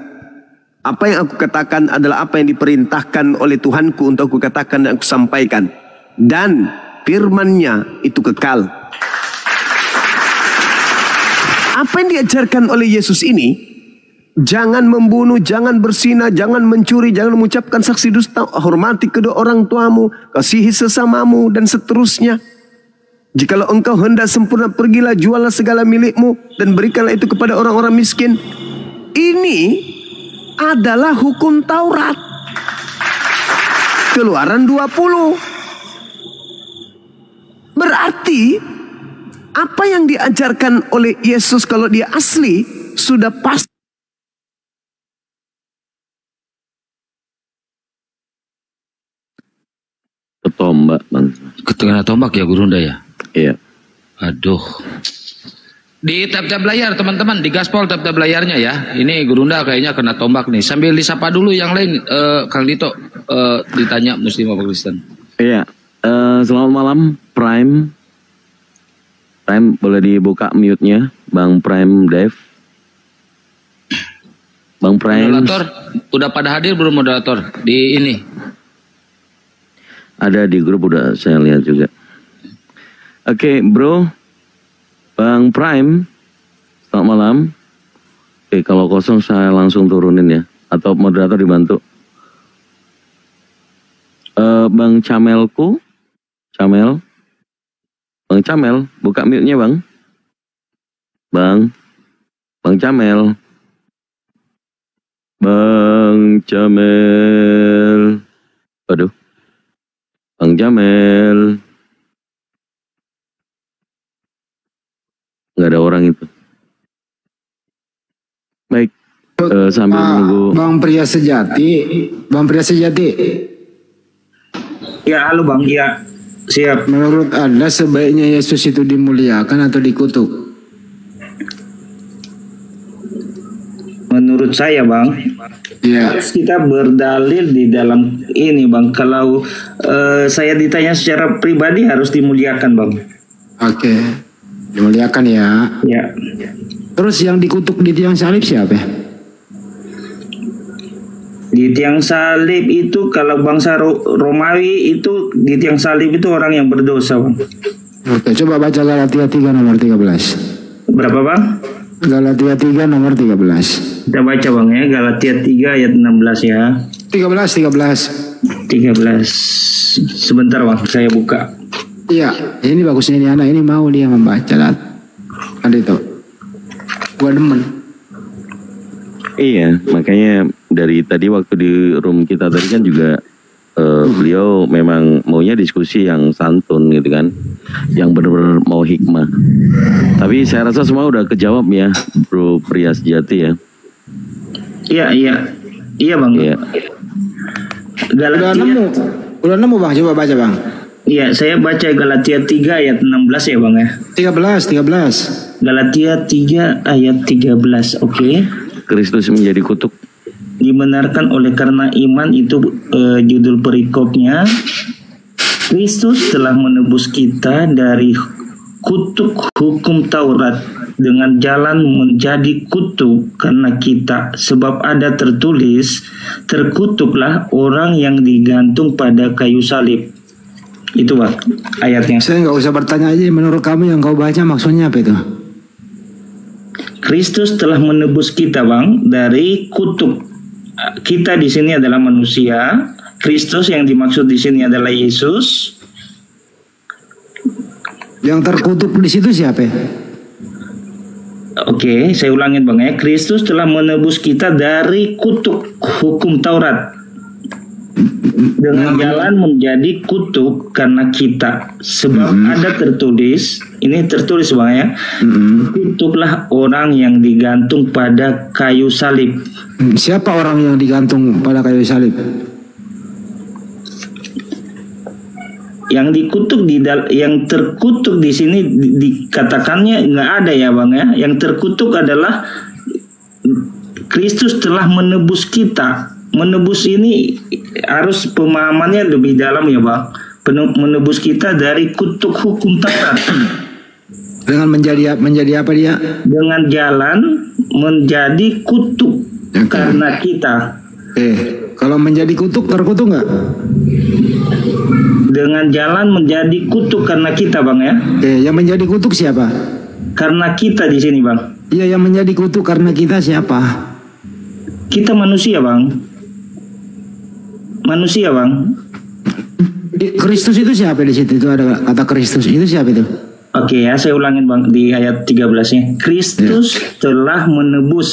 Apa yang aku katakan adalah apa yang diperintahkan oleh Tuhanku untuk aku katakan dan aku sampaikan. Dan firman-Nya itu kekal. Apa yang diajarkan oleh Yesus ini, jangan membunuh, jangan berzina, jangan mencuri, jangan mengucapkan saksi dusta, hormati kedua orang tuamu, kasihi sesamamu, dan seterusnya. Jikalau engkau hendak sempurna, pergilah, jualah segala milikmu, dan berikanlah itu kepada orang-orang miskin. Ini adalah hukum Taurat. Keluaran 20. Berarti apa yang diajarkan oleh Yesus kalau dia asli sudah pasti. Ketombak, Bang. Kena tombak ya Gurunda ya? Iya. Aduh. Di tab-tab layar teman-teman, di gaspol tab-tab layarnya ya. Ini Gurunda kayaknya kena tombak nih. Sambil disapa dulu yang lain, Kang Dito ditanya Muslim apa Kristen. Iya. Selamat malam Prime. Prime boleh dibuka mute-nya, Bang Prime Dev. Bang Prime. Moderator, udah pada hadir belum moderator di ini? Ada di grup udah saya lihat juga. Oke, bro. Bang Prime, selamat malam. Oke, kalau kosong saya langsung turunin ya. Atau moderator dibantu. Bang Camelku. Camel. Bang Camel, buka mute-nya Bang. Bang Camel. Bang Camel. Aduh. Bang Jamel. Nggak ada orang itu. Baik. Sambil menunggu. Bang Pria Sejati. Bang Pria Sejati. Ya, halo Bang. Ya, siap. Menurut Anda sebaiknya Yesus itu dimuliakan atau dikutuk? Menurut saya Bang, ya. kita berdalil di dalam ini Bang. Kalau saya ditanya secara pribadi harus dimuliakan Bang. Oke, dimuliakan ya. Ya. Terus yang dikutuk di tiang salib siapa? Di tiang salib itu kalau bangsa Romawi itu di tiang salib itu orang yang berdosa Bang. Oke, coba baca Galatia 3 nomor 13. Berapa Bang? Galatia 3 nomor 13. Kita baca Bang ya, Galatia 3 ayat 16 ya. 13. Sebentar Bang, saya buka. Iya, ini bagusnya ini anak ini mau dia membaca lah. Kan itu. Gua demen. Iya, makanya dari tadi waktu di room kita tadi kan juga beliau memang maunya diskusi yang santun gitu kan, yang benar-benar mau hikmah. Tapi saya rasa semua udah kejawab ya, Bro Pria Sejati ya. Iya Bang. Iya. Galatia. Udah nemu Bang, coba baca Bang. Iya, saya baca Galatia 3 ayat 16 ya Bang ya. 13. Galatia 3 ayat 13, oke. Kristus menjadi kutuk. Dibenarkan oleh karena iman itu judul perikopnya. Kristus telah menebus kita dari kutuk hukum Taurat dengan jalan menjadi kutuk karena kita. Sebab ada tertulis, terkutuklah orang yang digantung pada kayu salib. Itu Bang ayatnya. Saya nggak usah bertanya aja, menurut kamu yang kau baca maksudnya apa itu? Kristus telah menebus kita Bang dari kutuk. Kita di sini adalah manusia. Kristus yang dimaksud di sini adalah Yesus. Yang terkutuk di situ siapa? Oke, saya ulangin Bang ya. Kristus telah menebus kita dari kutuk hukum Taurat dengan jalan menjadi kutuk karena kita. Sebab ada tertulis, ini tertulis Bang ya. Kutuklah orang yang digantung pada kayu salib. Siapa orang yang digantung pada kayu salib? yang dikutuk yang terkutuk di sini dikatakannya nggak ada ya Bang ya. Yang terkutuk adalah Kristus telah menebus kita. Menebus ini harus pemahamannya lebih dalam ya Bang. Menebus kita dari kutuk hukum Taurat. Dengan menjadi apa dia? Dengan jalan menjadi kutuk karena kita. Kalau menjadi kutuk, terkutuk nggak? Dengan jalan menjadi kutuk karena kita Bang ya. Yang menjadi kutuk siapa? Karena kita di sini Bang. Iya, yang menjadi kutuk karena kita siapa? Kita manusia Bang. Manusia Bang. Kristus itu siapa di situ? Itu ada kata Kristus itu siapa itu? Oke ya, saya ulangin Bang di ayat 13-nya. Kristus telah menebus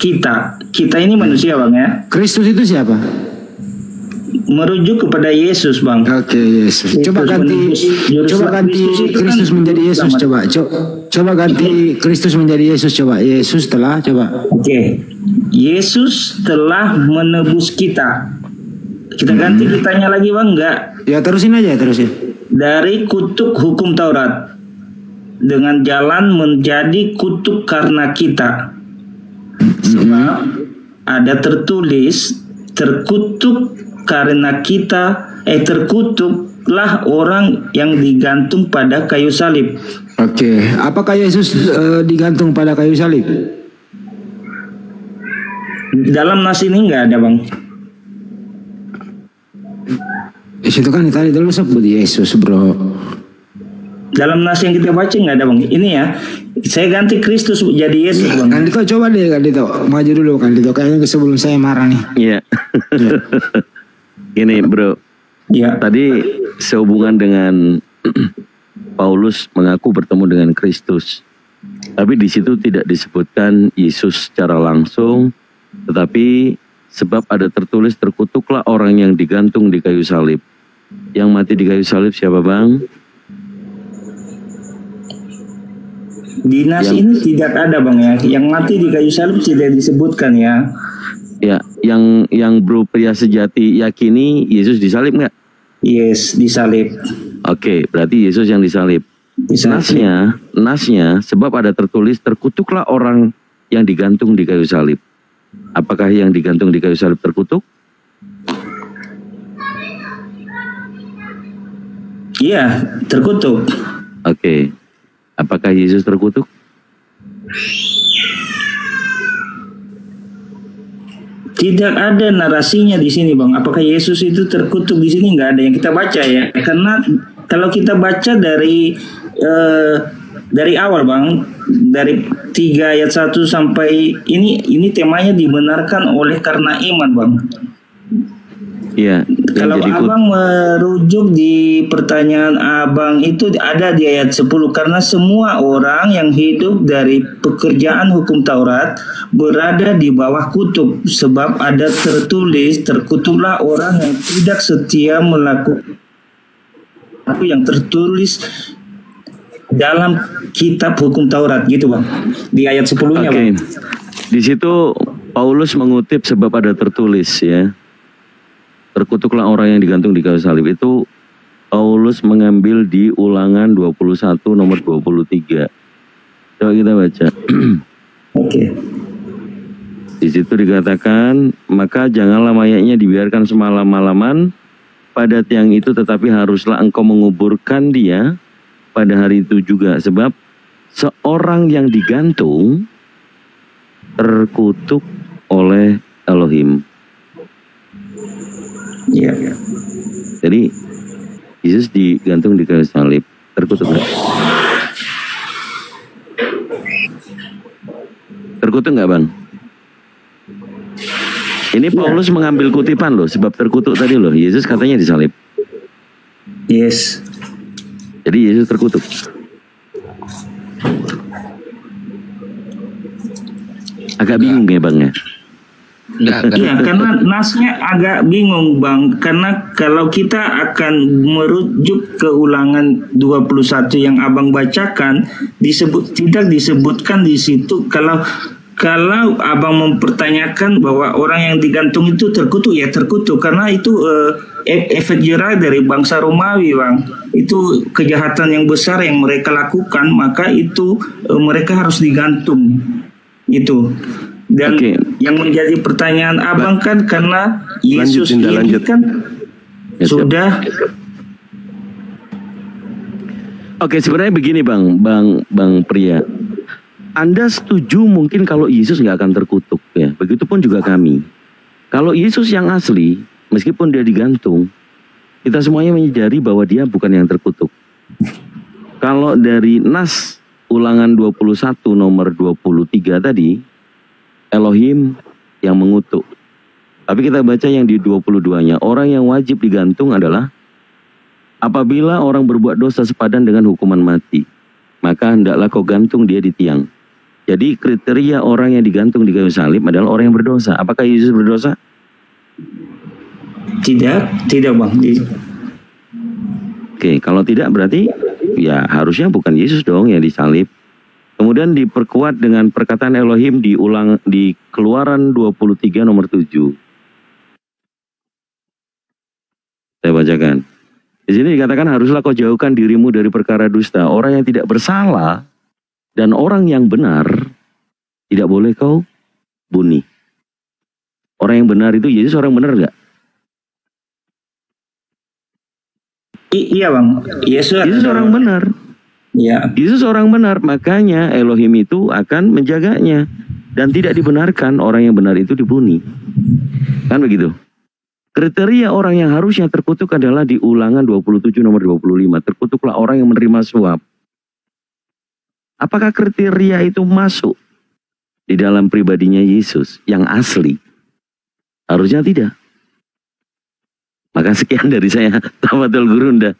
kita. Kita ini manusia Bang ya. Kristus itu siapa? Merujuk kepada Yesus Bang. Oke, Yesus. Coba ganti Kristus menjadi Yesus coba. Coba ganti Kristus menjadi Yesus coba. Yesus telah coba. Oke. Yesus telah menebus kita. Kita ganti kitanya lagi Bang enggak? Ya terusin aja, terusin. Dari kutuk hukum Taurat. Dengan jalan menjadi kutuk karena kita. Sebab ada tertulis terkutuk karena kita, terkutuklah orang yang digantung pada kayu salib. Oke, apakah Yesus digantung pada kayu salib? Dalam nas ini nggak ada Bang. Di situ kan tadi dulu sebut Yesus bro. Dalam nas yang kita baca nggak ada Bang. Ini ya, saya ganti Kristus jadi Yesus Bang. Kandito coba deh Kandito, maju dulu Kandito. Kayaknya sebelum saya marah nih. Iya. Ini bro, tadi sehubungan dengan Paulus mengaku bertemu dengan Kristus, tapi di situ tidak disebutkan Yesus secara langsung, tetapi sebab ada tertulis terkutuklah orang yang digantung di kayu salib. Yang mati di kayu salib siapa Bang? Di nas ini tidak ada Bang ya, yang mati di kayu salib tidak disebutkan ya. Ya, yang bro pria sejati yakini Yesus disalib nggak? Yes, disalib. Oke, berarti Yesus yang disalib. Nasnya, sebab ada tertulis terkutuklah orang yang digantung di kayu salib. Apakah yang digantung di kayu salib terkutuk? Iya, terkutuk. Oke, apakah Yesus terkutuk? Tidak ada narasinya di sini Bang. Apakah Yesus itu terkutuk di sini? Nggak ada yang kita baca ya. Karena kalau kita baca dari awal Bang, dari 3 ayat 1 sampai ini temanya dibenarkan oleh karena iman Bang. Iya. Kalau Abang merujuk di pertanyaan Abang itu ada di ayat 10, karena semua orang yang hidup dari pekerjaan hukum Taurat berada di bawah kutuk, sebab ada tertulis terkutuklah orang yang tidak setia melakukan apa yang tertulis dalam kitab hukum Taurat gitu Bang. Di ayat 10-nya Bang. Di situ Paulus mengutip sebab ada tertulis ya. Terkutuklah orang yang digantung di kayu salib, itu Paulus mengambil di Ulangan 21 nomor 23. Coba kita baca. Oke. Di situ dikatakan, maka janganlah mayatnya dibiarkan semalam-malaman pada tiang itu, tetapi haruslah engkau menguburkan dia pada hari itu juga, sebab seorang yang digantung terkutuk oleh Elohim. Iya. Jadi Yesus digantung di kayu salib, terkutuk nggak? Terkutuk nggak Bang? Ini Paulus mengambil kutipan loh, sebab terkutuk tadi loh. Yesus katanya disalib. Yes. Jadi Yesus terkutuk. Agak bingung ya Bang ya? Iya, karena nasnya agak bingung Bang. Karena kalau kita akan merujuk ke Ulangan 21 yang Abang bacakan, tidak disebutkan di situ. Kalau Abang mempertanyakan bahwa orang yang digantung itu terkutuk, ya terkutuk, karena itu efek jerah dari bangsa Romawi, Bang. Itu kejahatan yang besar yang mereka lakukan, maka itu mereka harus digantung. Itu. Dan yang menjadi pertanyaan Abang kan karena Yesus ini kan sudah. Oke, sebenarnya begini Bang Pria. Anda setuju mungkin kalau Yesus nggak akan terkutuk ya. Begitupun juga kami. Kalau Yesus yang asli, meskipun dia digantung, kita semuanya menyadari bahwa dia bukan yang terkutuk. Kalau dari nas Ulangan 21 nomor 23 tadi, Elohim yang mengutuk. Tapi kita baca yang di 22-nya, orang yang wajib digantung adalah apabila orang berbuat dosa sepadan dengan hukuman mati, maka hendaklah kau gantung dia di tiang. Jadi kriteria orang yang digantung di kayu salib adalah orang yang berdosa. Apakah Yesus berdosa? Tidak Bang. Oke, kalau tidak berarti ya harusnya bukan Yesus dong yang disalib. Kemudian diperkuat dengan perkataan Elohim di Keluaran 23 nomor 7. Saya bacakan. Di sini dikatakan haruslah kau jauhkan dirimu dari perkara dusta. Orang yang tidak bersalah dan orang yang benar tidak boleh kau bunuh. Orang yang benar itu Yesus orang benar nggak? Iya Bang. Yesus orang benar. Ya. Yesus orang benar, makanya Elohim itu akan menjaganya dan tidak dibenarkan orang yang benar itu dibunuh. Kan begitu? Kriteria orang yang harusnya terkutuk adalah di Ulangan 27 nomor 25. Terkutuklah orang yang menerima suap. Apakah kriteria itu masuk di dalam pribadinya Yesus yang asli? Harusnya tidak. Maka sekian dari saya, Tafadhol Gurunda.